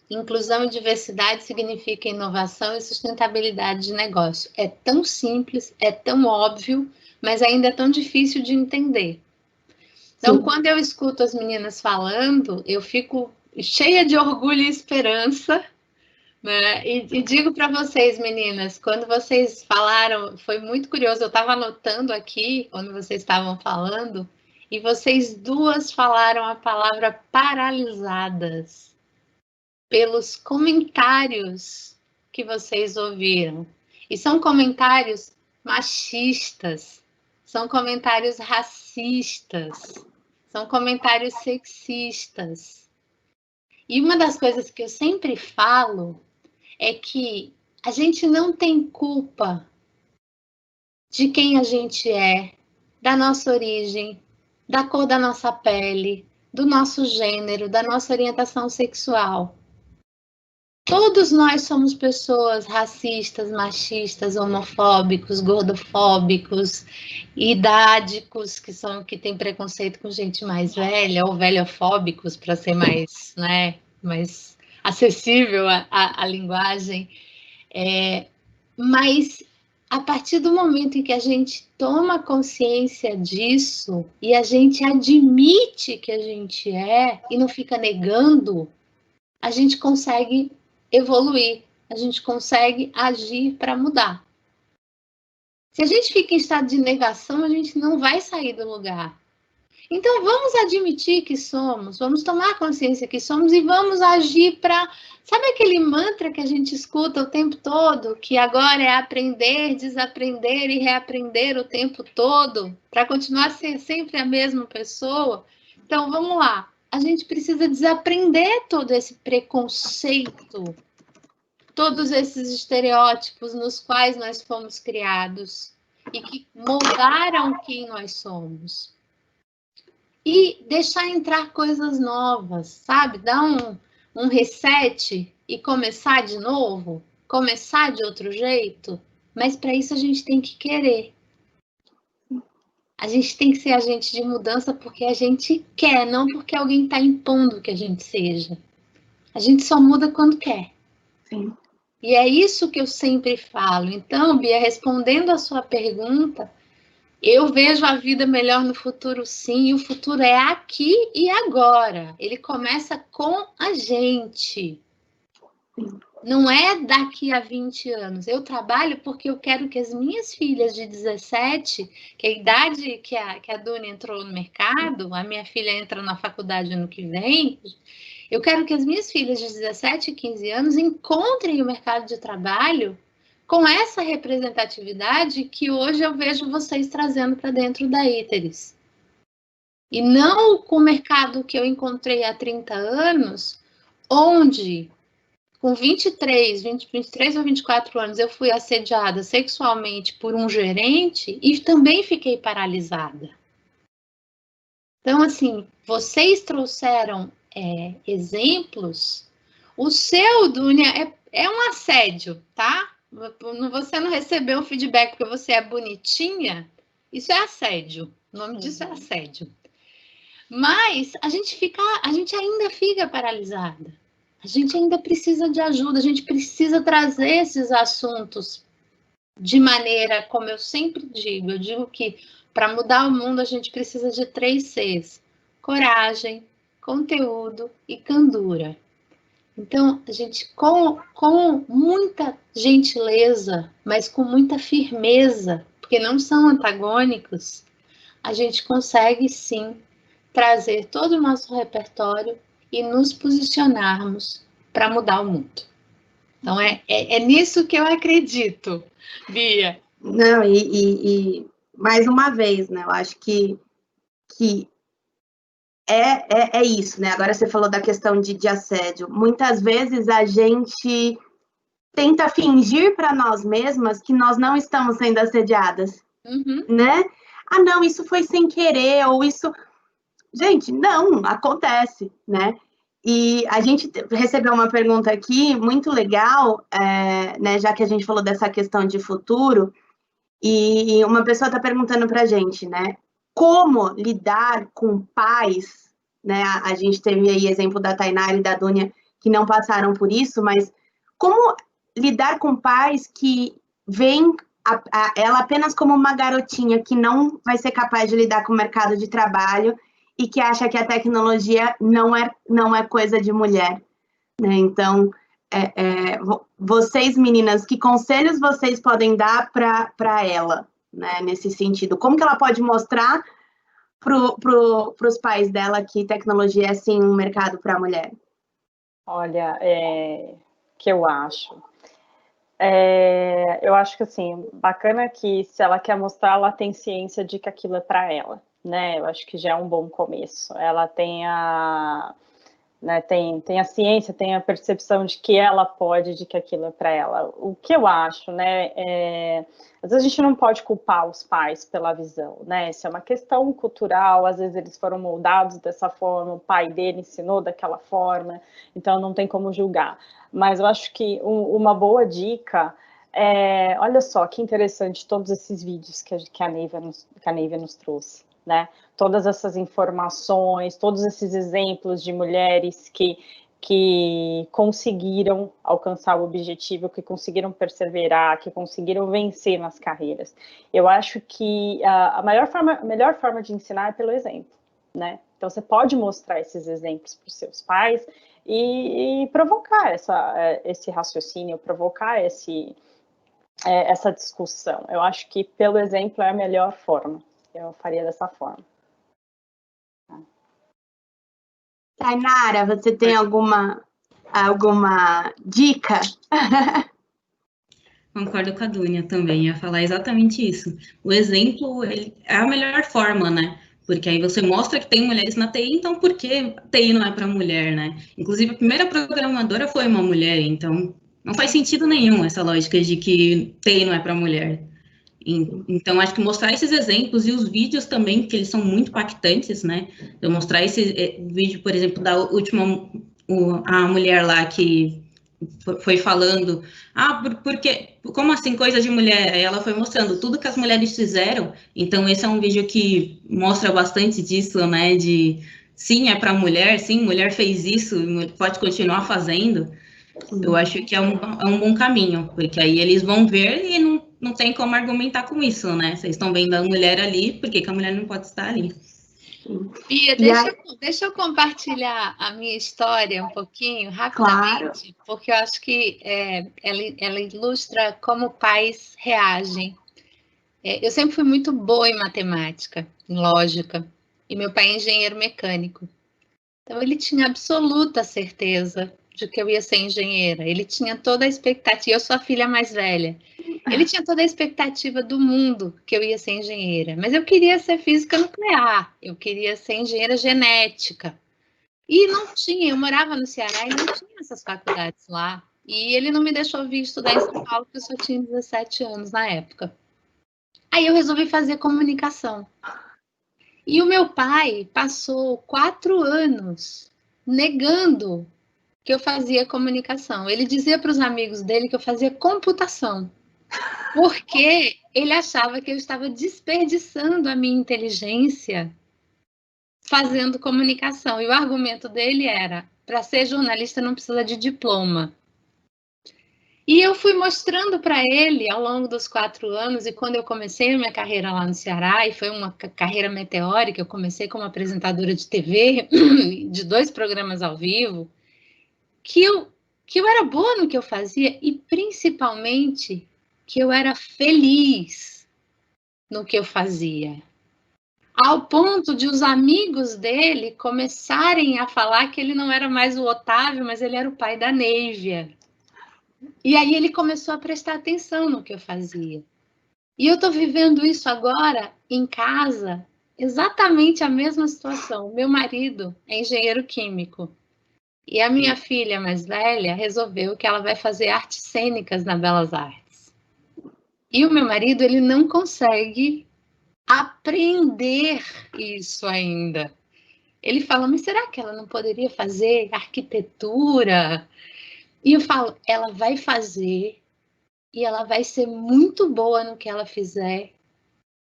inclusão e diversidade significa inovação e sustentabilidade de negócio. É tão simples, é tão óbvio, mas ainda é tão difícil de entender. Então, quando eu escuto as meninas falando, eu fico cheia de orgulho e esperança, né? E digo para vocês, meninas, quando vocês falaram, foi muito curioso, eu estava anotando aqui, quando vocês estavam falando, e vocês duas falaram a palavra paralisadas pelos comentários que vocês ouviram. E são comentários machistas, são comentários racistas, são comentários sexistas. E uma das coisas que eu sempre falo é que a gente não tem culpa de quem a gente é, da nossa origem, da cor da nossa pele, do nosso gênero, da nossa orientação sexual. Todos nós somos pessoas racistas, machistas, homofóbicos, gordofóbicos, idádicos, que têm preconceito com gente mais velha, ou velhofóbicos, para ser mais, né, mais acessível à linguagem. Mas, a partir do momento em que a gente toma consciência disso, e a gente admite que a gente é, e não fica negando, a gente consegue evoluir, a gente consegue agir para mudar. Se a gente fica em estado de negação, a gente não vai sair do lugar. Então, vamos admitir que somos, vamos tomar consciência que somos e vamos agir para... Sabe aquele mantra que a gente escuta o tempo todo, que agora é aprender, desaprender e reaprender o tempo todo, para continuar a ser sempre a mesma pessoa? Então, vamos lá. A gente precisa desaprender todo esse preconceito, todos esses estereótipos nos quais nós fomos criados e que moldaram quem nós somos. E deixar entrar coisas novas, sabe? Dar um reset e começar de novo, começar de outro jeito, mas para isso a gente tem que querer. A gente tem que ser agente de mudança porque a gente quer, não porque alguém está impondo que a gente seja. A gente só muda quando quer. Sim. E é isso que eu sempre falo. Então, Bia, respondendo a sua pergunta, eu vejo a vida melhor no futuro, sim, e o futuro é aqui e agora. Ele começa com a gente. Não é daqui a 20 anos. Eu trabalho porque eu quero que as minhas filhas de 17, que é a idade que a Duni entrou no mercado, a minha filha entra na faculdade ano que vem, eu quero que as minhas filhas de 17 e 15 anos encontrem o mercado de trabalho com essa representatividade que hoje eu vejo vocês trazendo para dentro da Iteris. E não com o mercado que eu encontrei há 30 anos, onde, com 23 ou 24 anos, eu fui assediada sexualmente por um gerente e também fiquei paralisada. Então, assim, vocês trouxeram exemplos. O seu, Dunia, é um assédio, tá? Você não recebeu um feedback porque você é bonitinha, isso é assédio. O nome disso é assédio. Mas a gente ainda fica paralisada. A gente ainda precisa de ajuda, a gente precisa trazer esses assuntos de maneira, como eu sempre digo, eu digo que para mudar o mundo a gente precisa de 3 Cs: coragem, conteúdo e candura. Então, a gente, com muita gentileza, mas com muita firmeza, porque não são antagônicos, a gente consegue sim trazer todo o nosso repertório e nos posicionarmos para mudar o mundo. Então, é nisso que eu acredito, Bia. Não, e mais uma vez, né? Eu acho que é isso, né? Agora você falou da questão de assédio. Muitas vezes a gente tenta fingir para nós mesmas que nós não estamos sendo assediadas, né? Ah, não, isso foi sem querer, ou isso... Gente, não, acontece, né? E a gente recebeu uma pergunta aqui muito legal, né? Já que a gente falou dessa questão de futuro, e uma pessoa está perguntando para a gente, né? Como lidar com pais, né? A gente teve aí exemplo da Tainara e da Dunia que não passaram por isso, mas como lidar com pais que veem ela apenas como uma garotinha que não vai ser capaz de lidar com o mercado de trabalho e que acha que a tecnologia não é coisa de mulher, né? Então, vocês, meninas, que conselhos vocês podem dar para ela, né, nesse sentido? Como que ela pode mostrar para os pais dela que tecnologia é, sim, um mercado para a mulher? Olha, que eu acho? Eu acho que, assim, bacana que se ela quer mostrar, ela tem ciência de que aquilo é para ela, né? Eu acho que já é um bom começo. Ela tem a ciência, tem a percepção de que ela pode, de que aquilo é para ela. O que eu acho, né, às vezes a gente não pode culpar os pais pela visão, né, isso é uma questão cultural, às vezes eles foram moldados dessa forma, o pai dele ensinou daquela forma, então não tem como julgar. Mas eu acho que uma boa dica olha só que interessante todos esses vídeos que a Nívia nos trouxe, né? Todas essas informações, todos esses exemplos de mulheres que conseguiram alcançar o objetivo, que conseguiram perseverar, que conseguiram vencer nas carreiras. Eu acho que a melhor forma de ensinar é pelo exemplo, né? Então, você pode mostrar esses exemplos para os seus pais e provocar esse raciocínio, provocar essa discussão. Eu acho que pelo exemplo é a melhor forma. Eu faria dessa forma. Tainara, você tem alguma dica? Concordo com a Dunia também, ia falar exatamente isso. O exemplo é a melhor forma, né? Porque aí você mostra que tem mulheres na TI, então por que TI não é para mulher, né? Inclusive, a primeira programadora foi uma mulher, então não faz sentido nenhum essa lógica de que TI não é para mulher. Então, acho que mostrar esses exemplos e os vídeos também, que eles são muito impactantes, né? Eu mostrar esse vídeo, por exemplo, da última, a mulher lá que foi falando, porque, como assim, coisa de mulher? Aí ela foi mostrando tudo que as mulheres fizeram, então esse é um vídeo que mostra bastante disso, né? De, sim, é para mulher, sim, mulher fez isso, pode continuar fazendo. Eu acho que é um bom caminho, porque aí eles vão ver e não tem como argumentar com isso, né? Vocês estão vendo a mulher ali, por que a mulher não pode estar ali? Bia, deixa eu compartilhar a minha história um pouquinho, rapidamente, claro. Porque eu acho que ela ilustra como pais reagem. Eu sempre fui muito boa em matemática, em lógica, e meu pai é engenheiro mecânico. Então, ele tinha absoluta certeza de que eu ia ser engenheira. Ele tinha toda a expectativa. Eu sou a filha mais velha. Ele tinha toda a expectativa do mundo que eu ia ser engenheira. Mas eu queria ser física nuclear. Eu queria ser engenheira genética. E não tinha. Eu morava no Ceará e não tinha essas faculdades lá. E ele não me deixou vir estudar em São Paulo, porque eu só tinha 17 anos na época. Aí eu resolvi fazer comunicação. E o meu pai passou 4 anos negando que eu fazia comunicação. Ele dizia para os amigos dele que eu fazia computação, porque ele achava que eu estava desperdiçando a minha inteligência fazendo comunicação. E o argumento dele era, para ser jornalista não precisa de diploma. E eu fui mostrando para ele ao longo dos 4 anos, e quando eu comecei a minha carreira lá no Ceará, e foi uma carreira meteórica, eu comecei como apresentadora de TV, de 2 programas ao vivo, que eu era boa no que eu fazia, e principalmente que eu era feliz no que eu fazia. ao ponto de os amigos dele começarem a falar que ele não era mais o Otávio, mas ele era o pai da Neívia. E aí ele começou a prestar atenção no que eu fazia. E eu estou vivendo isso agora em casa, exatamente a mesma situação. Meu marido é engenheiro químico. E a minha filha mais velha resolveu que ela vai fazer artes cênicas na Belas Artes. E o meu marido, ele não consegue aprender isso ainda. Ele fala, mas será que ela não poderia fazer arquitetura? E eu falo, ela vai fazer e ela vai ser muito boa no que ela fizer,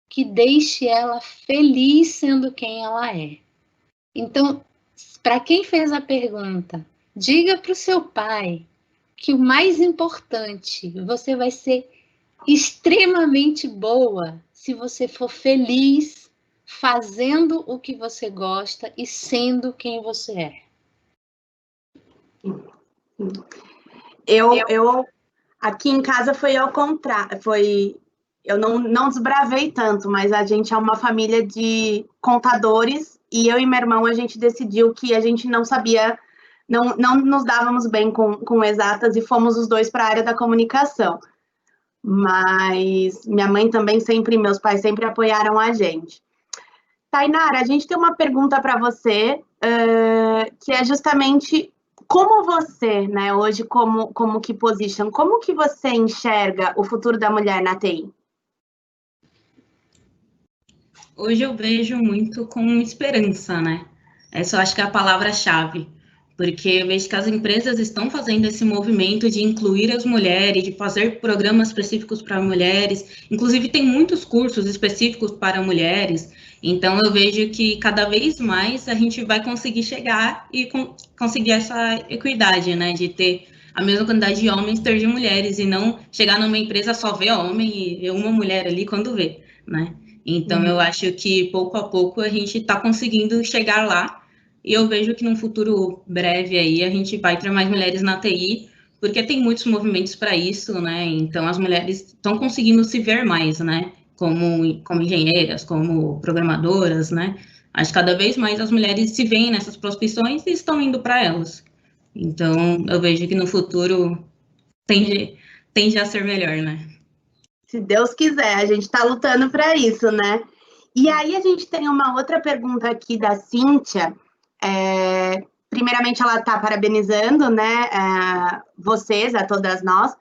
que deixe ela feliz sendo quem ela é. Então, para quem fez a pergunta, diga para o seu pai que o mais importante, você vai ser extremamente boa se você for feliz fazendo o que você gosta e sendo quem você é. Eu aqui em casa foi ao contrário, eu não desbravei tanto, mas a gente é uma família de contadores e eu e meu irmão, a gente decidiu que a gente não sabia, não nos dávamos bem com exatas e fomos os dois para a área da comunicação. Mas minha mãe também meus pais sempre apoiaram a gente. Tainara, a gente tem uma pergunta para você, que é justamente como você, né, hoje, como que position, como que você enxerga o futuro da mulher na TI? Hoje eu vejo muito com esperança, né? Essa eu acho que é a palavra-chave, porque eu vejo que as empresas estão fazendo esse movimento de incluir as mulheres, de fazer programas específicos para mulheres, inclusive tem muitos cursos específicos para mulheres, então eu vejo que cada vez mais a gente vai conseguir chegar e conseguir essa equidade, né, de ter a mesma quantidade de homens ter de mulheres, e não chegar numa empresa só ver homem e uma mulher ali quando vê, né? Então eu acho que pouco a pouco a gente está conseguindo chegar lá, e eu vejo que num futuro breve aí a gente vai ter mais mulheres na TI, porque tem muitos movimentos para isso, né? Então as mulheres estão conseguindo se ver mais, né? Como engenheiras, como programadoras, né? Acho que cada vez mais as mulheres se veem nessas profissões e estão indo para elas. Então eu vejo que no futuro tende a ser melhor, né? Se Deus quiser, a gente está lutando para isso, né? E aí a gente tem uma outra pergunta aqui da Cíntia. Primeiramente, ela está parabenizando, né, vocês, a todas nós,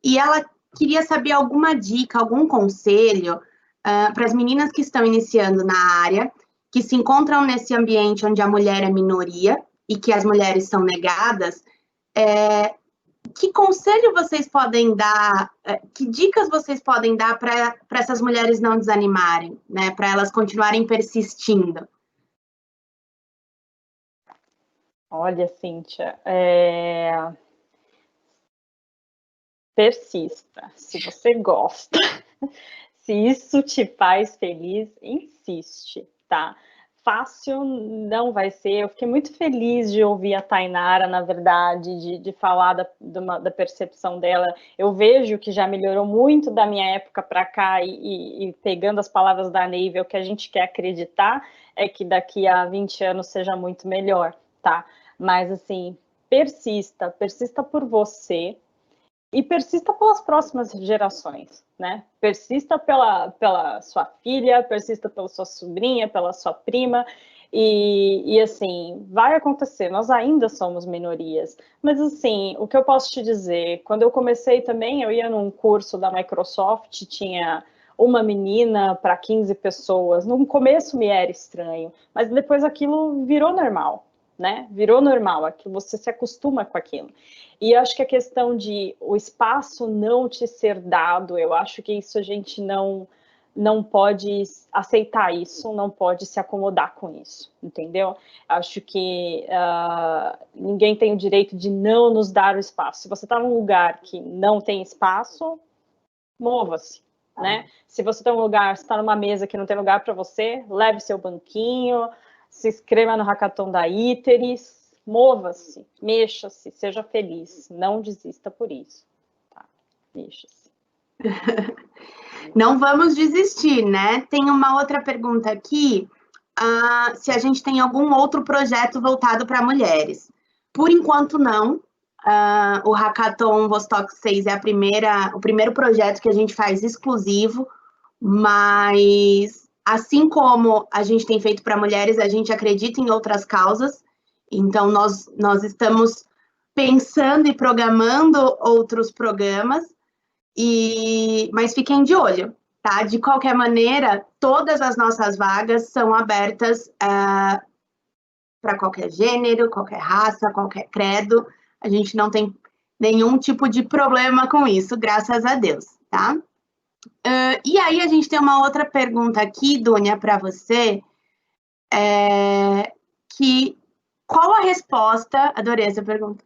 e ela queria saber alguma dica, algum conselho para as meninas que estão iniciando na área, que se encontram nesse ambiente onde a mulher é minoria e que as mulheres são negadas. Que conselho vocês podem dar, que dicas vocês podem dar para essas mulheres não desanimarem, né, para elas continuarem persistindo? Olha, Cíntia, persista. Se você gosta, se isso te faz feliz, insiste, tá? Fácil não vai ser. Eu fiquei muito feliz de ouvir a Tainara, na verdade, de falar da percepção dela. Eu vejo que já melhorou muito da minha época para cá, e pegando as palavras da Neívia, o que a gente quer acreditar é que daqui a 20 anos seja muito melhor, tá? Mas, assim, persista por você e persista pelas próximas gerações, né? Persista pela sua filha, persista pela sua sobrinha, pela sua prima, e assim, vai acontecer. Nós ainda somos minorias, mas, assim, o que eu posso te dizer, quando eu comecei também, eu ia num curso da Microsoft, tinha uma menina para 15 pessoas. No começo me era estranho, mas depois aquilo virou normal, né? Virou normal, aquilo, você se acostuma com aquilo. E eu acho que a questão de o espaço não te ser dado, eu acho que isso a gente não pode aceitar isso, não pode se acomodar com isso, entendeu? Acho que ninguém tem o direito de não nos dar o espaço. Se você está num lugar que não tem espaço, mova-se, né? Se você está num lugar, está numa mesa que não tem lugar para você, leve seu banquinho, se inscreva no Hackathon da Iteris, mova-se, mexa-se, seja feliz, não desista por isso, tá? Mexa-se. Não vamos desistir, né? Tem uma outra pergunta aqui se a gente tem algum outro projeto voltado para mulheres. Por enquanto, não. O Hackathon Vostok 6 é o primeiro projeto que a gente faz exclusivo, mas assim como a gente tem feito para mulheres, a gente acredita em outras causas, então nós estamos pensando e programando outros programas, mas fiquem de olho, tá? De qualquer maneira, todas as nossas vagas são abertas para qualquer gênero, qualquer raça, qualquer credo. A gente não tem nenhum tipo de problema com isso, graças a Deus, tá? E aí a gente tem uma outra pergunta aqui, Dunia, para você, qual a resposta, adorei essa pergunta,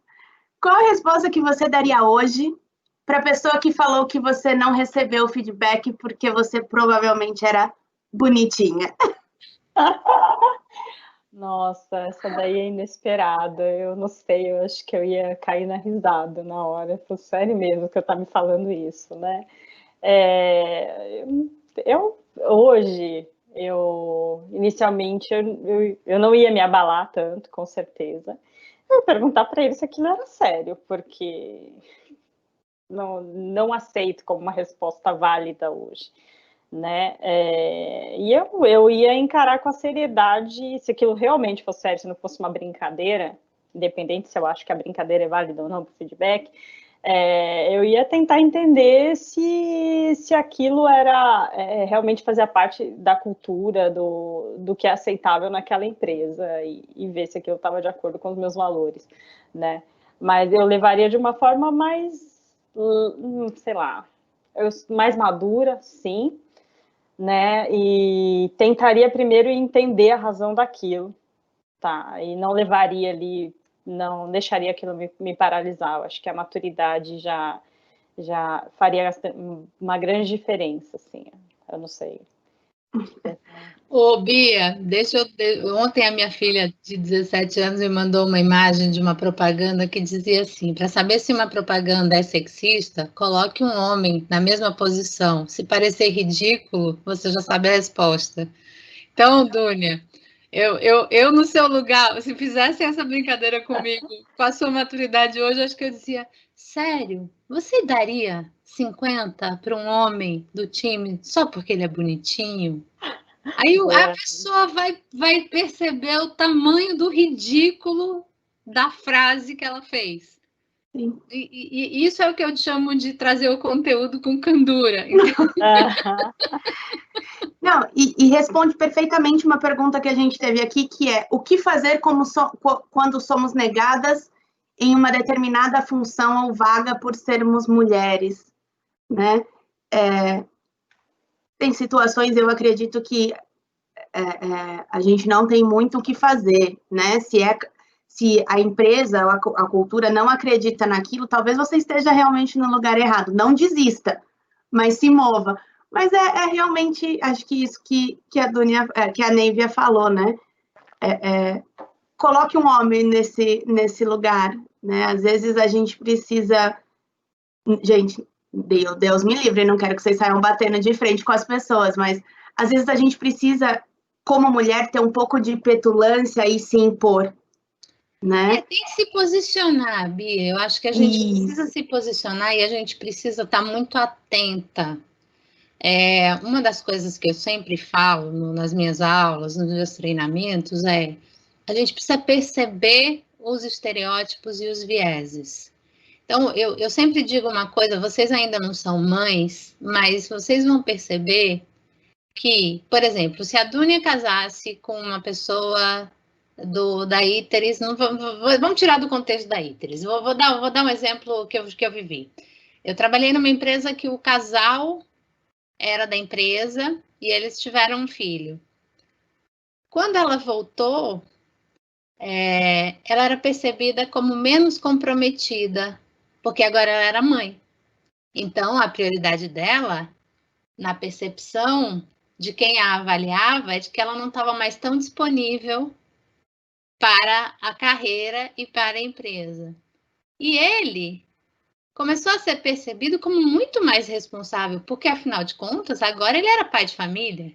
qual a resposta que você daria hoje para a pessoa que falou que você não recebeu feedback porque você provavelmente era bonitinha? Nossa, essa daí é inesperada. Eu não sei, eu acho que eu ia cair na risada na hora. Foi sério mesmo que eu tá me falando isso, né? Inicialmente, eu não ia me abalar tanto, com certeza. Eu ia perguntar para ele se aquilo era sério, porque não aceito como uma resposta válida hoje. Né? E eu ia encarar com a seriedade, se aquilo realmente fosse sério, se não fosse uma brincadeira, independente se eu acho que a brincadeira é válida ou não para o feedback, eu ia tentar entender se aquilo era realmente fazia parte da cultura, do que é aceitável naquela empresa, e ver se aquilo estava de acordo com os meus valores, né? Mas eu levaria de uma forma mais, sei lá, mais madura, sim, né, e tentaria primeiro entender a razão daquilo, tá, e não levaria ali, não deixaria aquilo me paralisar. Eu acho que a maturidade já faria uma grande diferença, assim, eu não sei. Ô, Bia, ontem a minha filha de 17 anos me mandou uma imagem de uma propaganda que dizia assim, para saber se uma propaganda é sexista, coloque um homem na mesma posição. Se parecer ridículo, você já sabe a resposta. Então, Dunia, eu no seu lugar, se fizessem essa brincadeira comigo, com a sua maturidade hoje, acho que eu dizia, sério, você daria 50 para um homem do time só porque ele é bonitinho? Aí a pessoa vai perceber o tamanho do ridículo da frase que ela fez. E isso é o que eu chamo de trazer o conteúdo com candura. Então... Não, e responde perfeitamente uma pergunta que a gente teve aqui, que é o que fazer quando somos negadas em uma determinada função ou vaga por sermos mulheres, né? Tem situações, eu acredito que a gente não tem muito o que fazer, né? Se a empresa ou a cultura não acredita naquilo, talvez você esteja realmente no lugar errado. Não desista, mas se mova. Mas realmente, acho que isso que a Neivia falou, né? Coloque um homem nesse lugar, né? Às vezes a gente precisa... Gente, Deus me livre, não quero que vocês saiam batendo de frente com as pessoas, mas às vezes a gente precisa, como mulher, ter um pouco de petulância e se impor, né? Tem que se posicionar, Bia. Eu acho que a gente precisa se posicionar e a gente precisa estar muito atenta. Uma das coisas que eu sempre falo nas minhas aulas, nos meus treinamentos, a gente precisa perceber os estereótipos e os vieses. Então, eu sempre digo uma coisa, vocês ainda não são mães, mas vocês vão perceber que, por exemplo, se a Dunia casasse com uma pessoa da Iteris, vamos tirar do contexto da Iteris, vou dar um exemplo que eu vivi. Eu trabalhei numa empresa que o casal era da empresa e eles tiveram um filho. Quando ela voltou, ela era percebida como menos comprometida, porque agora ela era mãe. Então, a prioridade dela, na percepção de quem a avaliava, é de que ela não estava mais tão disponível para a carreira e para a empresa. E ele começou a ser percebido como muito mais responsável, porque, afinal de contas, agora ele era pai de família.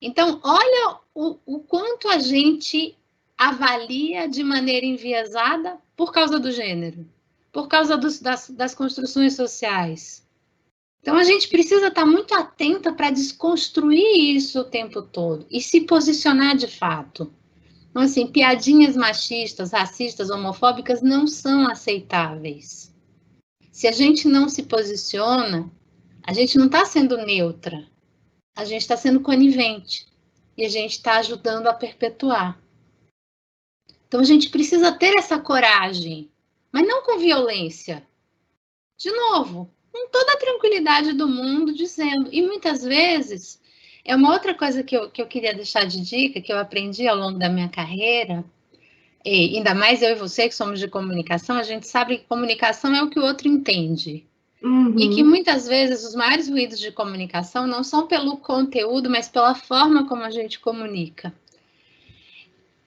Então, olha o quanto a gente avalia de maneira enviesada por causa do gênero, por causa das construções sociais. Então, a gente precisa estar muito atenta para desconstruir isso o tempo todo e se posicionar de fato. Então, assim, piadinhas machistas, racistas, homofóbicas não são aceitáveis. Se a gente não se posiciona, a gente não está sendo neutra, a gente está sendo conivente e a gente está ajudando a perpetuar. Então, a gente precisa ter essa coragem, mas não com violência. De novo, com toda a tranquilidade do mundo, dizendo. E muitas vezes, é uma outra coisa que eu queria deixar de dica, que eu aprendi ao longo da minha carreira, e ainda mais eu e você que somos de comunicação, a gente sabe que comunicação é o que o outro entende. E que muitas vezes os maiores ruídos de comunicação não são pelo conteúdo, mas pela forma como a gente comunica.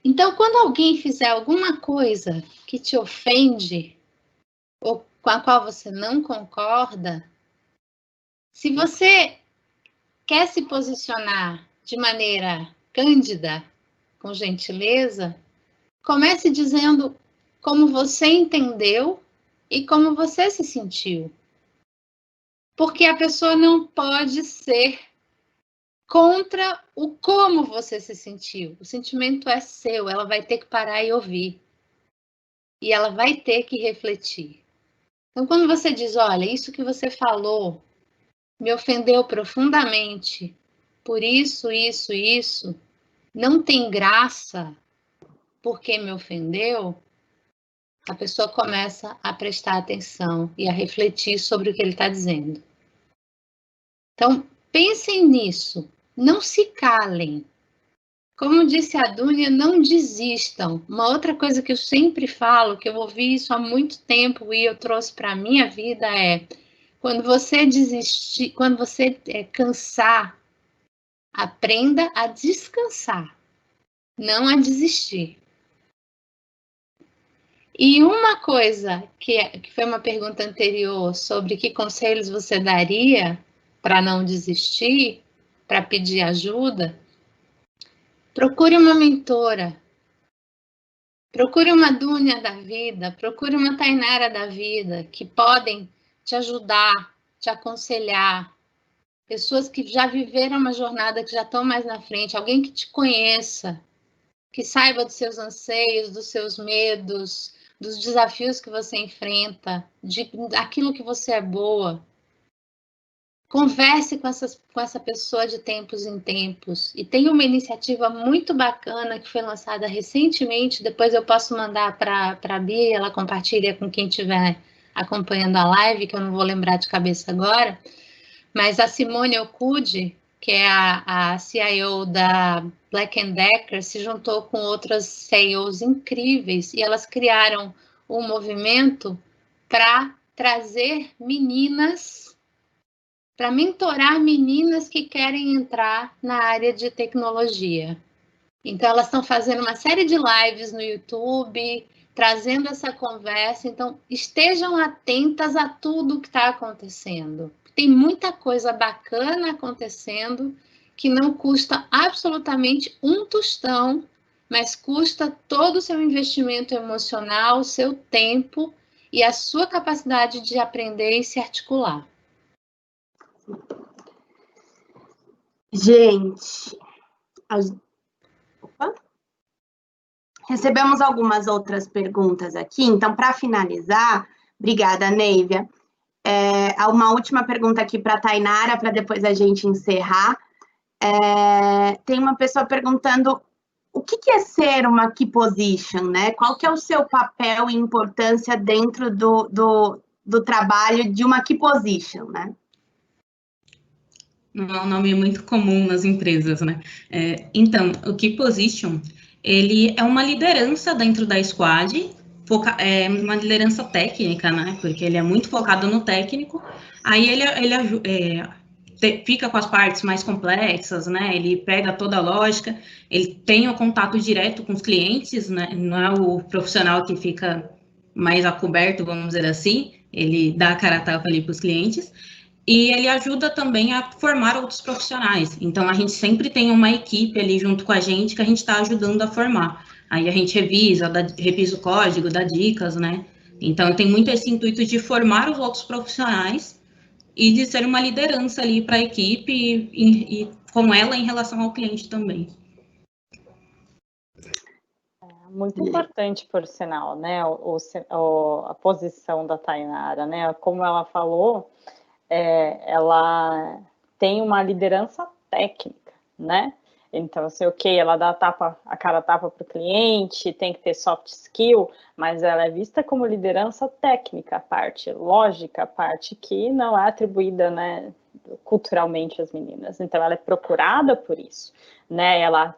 Então, quando alguém fizer alguma coisa que te ofende, ou com a qual você não concorda, se você quer se posicionar de maneira cândida, com gentileza, comece dizendo como você entendeu e como você se sentiu. Porque a pessoa não pode ser contra o como você se sentiu. O sentimento é seu, ela vai ter que parar e ouvir. E ela vai ter que refletir. Então, quando você diz, olha, isso que você falou me ofendeu profundamente, por isso, não tem graça porque me ofendeu, a pessoa começa a prestar atenção e a refletir sobre o que ele está dizendo. Então, pensem nisso, não se calem. Como disse a Dúnia, não desistam. Uma outra coisa que eu sempre falo, que eu ouvi isso há muito tempo e eu trouxe para a minha vida é, quando você desistir, quando você cansar, aprenda a descansar, não a desistir. E uma coisa que foi uma pergunta anterior sobre que conselhos você daria para não desistir, para pedir ajuda, procure uma mentora, procure uma Dúnia da vida, procure uma Tainara da vida, que podem te ajudar, te aconselhar, pessoas que já viveram uma jornada, que já estão mais na frente, alguém que te conheça, que saiba dos seus anseios, dos seus medos, dos desafios que você enfrenta, daquilo que você é boa. Converse com essa pessoa de tempos em tempos. E tem uma iniciativa muito bacana que foi lançada recentemente, depois eu posso mandar para a Bia, ela compartilha com quem estiver acompanhando a live, que eu não vou lembrar de cabeça agora, mas a Simone Okude, que é a CIO da Black & Decker, se juntou com outras CEOs incríveis e elas criaram um movimento para trazer meninas, para mentorar meninas que querem entrar na área de tecnologia. Então, elas estão fazendo uma série de lives no YouTube, trazendo essa conversa. Então, estejam atentas a tudo que está acontecendo. Tem muita coisa bacana acontecendo que não custa absolutamente um tostão, mas custa todo o seu investimento emocional, o seu tempo e a sua capacidade de aprender e se articular. Gente, recebemos algumas outras perguntas aqui, então, para finalizar, obrigada, Neívia. Uma última pergunta aqui para a Tainara, para depois a gente encerrar. Tem uma pessoa perguntando o que é ser uma key position, né? Qual que é o seu papel e importância dentro do trabalho de uma key position, né? É um nome muito comum nas empresas, né? Então, o Key Position, ele é uma liderança dentro da squad, uma liderança técnica, né? Porque ele é muito focado no técnico, aí ele fica com as partes mais complexas, né? Ele pega toda a lógica, ele tem o contato direto com os clientes, né? Não é o profissional que fica mais a coberto, vamos dizer assim, ele dá a cara a tapa ali para os clientes. e ele ajuda também a formar outros profissionais. Então, a gente sempre tem uma equipe ali junto com a gente que a gente está ajudando a formar. Aí a gente revisa o código, dá dicas, né? Então, tem muito esse intuito de formar os outros profissionais e de ser uma liderança ali para a equipe e com ela em relação ao cliente também. Muito importante, por sinal, né, a posição da Tainara, né, como ela falou, ela tem uma liderança técnica, né, então, assim, ok, ela dá a cara a tapa para o cliente, tem que ter soft skill, mas ela é vista como liderança técnica, a parte lógica, a parte que não é atribuída, né, culturalmente às meninas. Então, ela é procurada por isso, né? Ela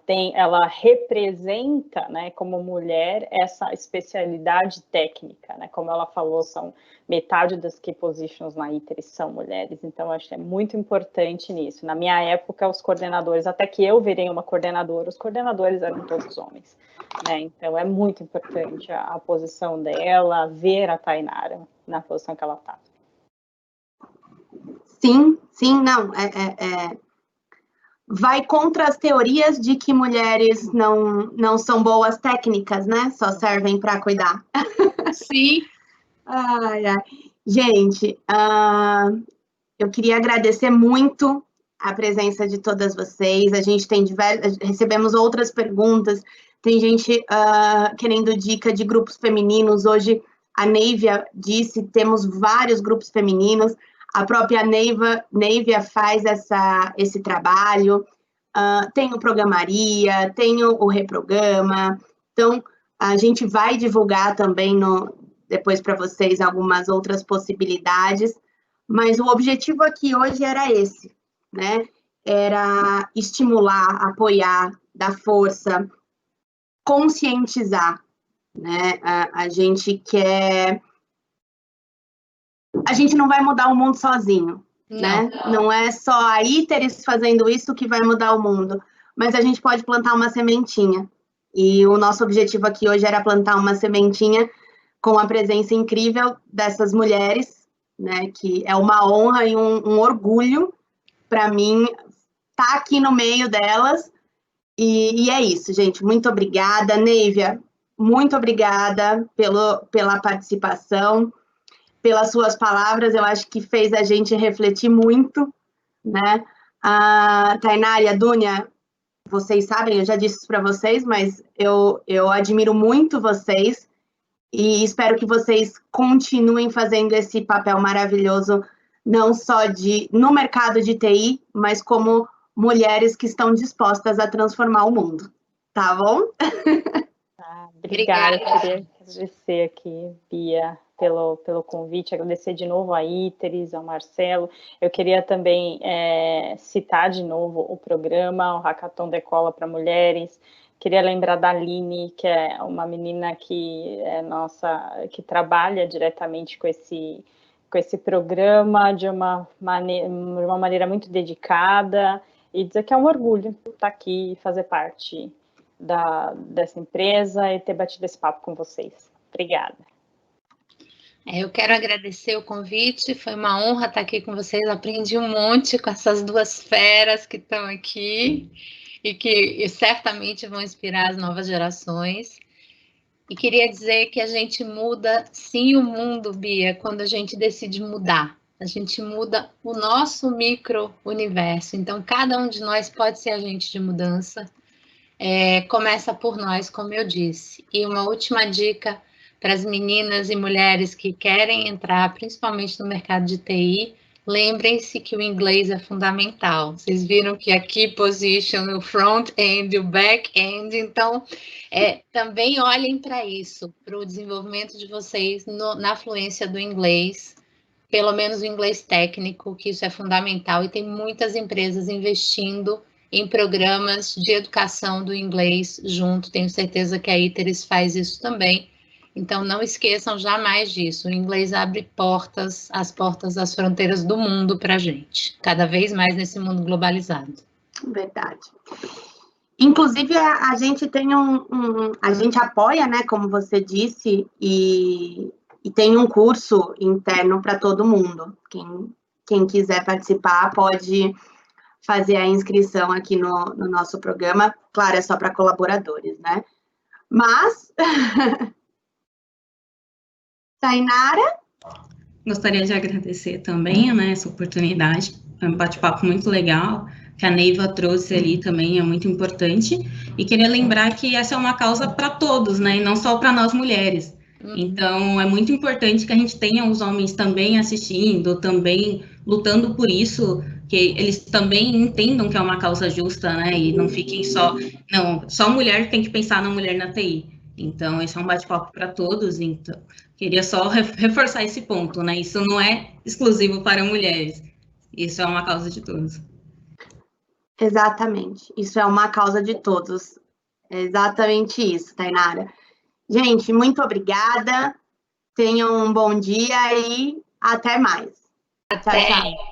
representa, né, como mulher, essa especialidade técnica, né? Como ela falou, são metade das key positions na ITERIS são mulheres. Então, acho que é muito importante nisso. Na minha época, os coordenadores, até que eu virei uma coordenadora, os coordenadores eram todos homens, né? Então, é muito importante a posição dela, ver a Tainara na posição que ela está. Sim, não, vai contra as teorias de que mulheres não são boas técnicas, né? Só servem para cuidar. Sim. Ai. Gente, eu queria agradecer muito a presença de todas vocês. A gente tem recebemos outras perguntas, tem gente querendo dica de grupos femininos. Hoje a Neivia disse, temos vários grupos femininos. A própria Neivia faz esse trabalho, tem o Programaria, tem o Reprograma, então a gente vai divulgar também depois para vocês algumas outras possibilidades, mas o objetivo aqui hoje era esse, né? Era estimular, apoiar, dar força, conscientizar, né? A gente não vai mudar o mundo sozinho, né? Não é só a ITERIS fazendo isso que vai mudar o mundo, mas a gente pode plantar uma sementinha. E o nosso objetivo aqui hoje era plantar uma sementinha com a presença incrível dessas mulheres, né? Que é uma honra e um orgulho para mim estar aqui no meio delas. E é isso, gente. Muito obrigada, Neivia. Muito obrigada pela participação, pelas suas palavras. Eu acho que fez a gente refletir muito, né? A Tainara e a Dunia, vocês sabem, eu já disse isso para vocês, mas eu admiro muito vocês e espero que vocês continuem fazendo esse papel maravilhoso, não só no mercado de TI, mas como mulheres que estão dispostas a transformar o mundo. Tá bom? Obrigada. Eu queria agradecer aqui, Bia, pelo convite, agradecer de novo a ITERIS, ao Marcelo. Eu queria também citar de novo o programa, o Hackathon Decola para Mulheres. Queria lembrar da Aline, que é uma menina que que trabalha diretamente com esse programa de uma maneira muito dedicada, e dizer que é um orgulho estar aqui e fazer parte dessa empresa e ter batido esse papo com vocês. Obrigada. Eu quero agradecer o convite, foi uma honra estar aqui com vocês, aprendi um monte com essas duas feras que estão aqui e que certamente vão inspirar as novas gerações. E queria dizer que a gente muda, sim, o mundo, Bia, quando a gente decide mudar. A gente muda o nosso micro-universo. Então, cada um de nós pode ser agente de mudança. Começa por nós, como eu disse. E uma última dica para as meninas e mulheres que querem entrar, principalmente no mercado de TI, lembrem-se que o inglês é fundamental. Vocês viram que aqui position o front-end, o back-end, então também olhem para isso, para o desenvolvimento de vocês na fluência do inglês, pelo menos o inglês técnico, que isso é fundamental, e tem muitas empresas investindo em programas de educação do inglês junto, tenho certeza que a ITERIS faz isso também. Então, não esqueçam jamais disso. O inglês abre as portas das fronteiras do mundo para a gente, cada vez mais nesse mundo globalizado. Verdade. Inclusive, a gente tem a gente apoia, né, como você disse, e tem um curso interno para todo mundo. Quem quem quiser participar pode fazer a inscrição aqui no nosso programa. Claro, é só para colaboradores, né? Mas, Tainara? Gostaria de agradecer também, né, essa oportunidade. É um bate-papo muito legal, que a Neiva trouxe ali também, é muito importante. E queria lembrar que essa é uma causa para todos, né, e não só para nós mulheres. Então, é muito importante que a gente tenha os homens também assistindo, também lutando por isso, que eles também entendam que é uma causa justa, né, e não fiquem só mulher tem que pensar na mulher na TI. Então, esse é um bate-papo para todos, então, queria só reforçar esse ponto, né, isso não é exclusivo para mulheres, isso é uma causa de todos. Exatamente, isso é uma causa de todos, é exatamente isso, Tainara. Gente, muito obrigada, tenham um bom dia e até mais. Tchau, tchau.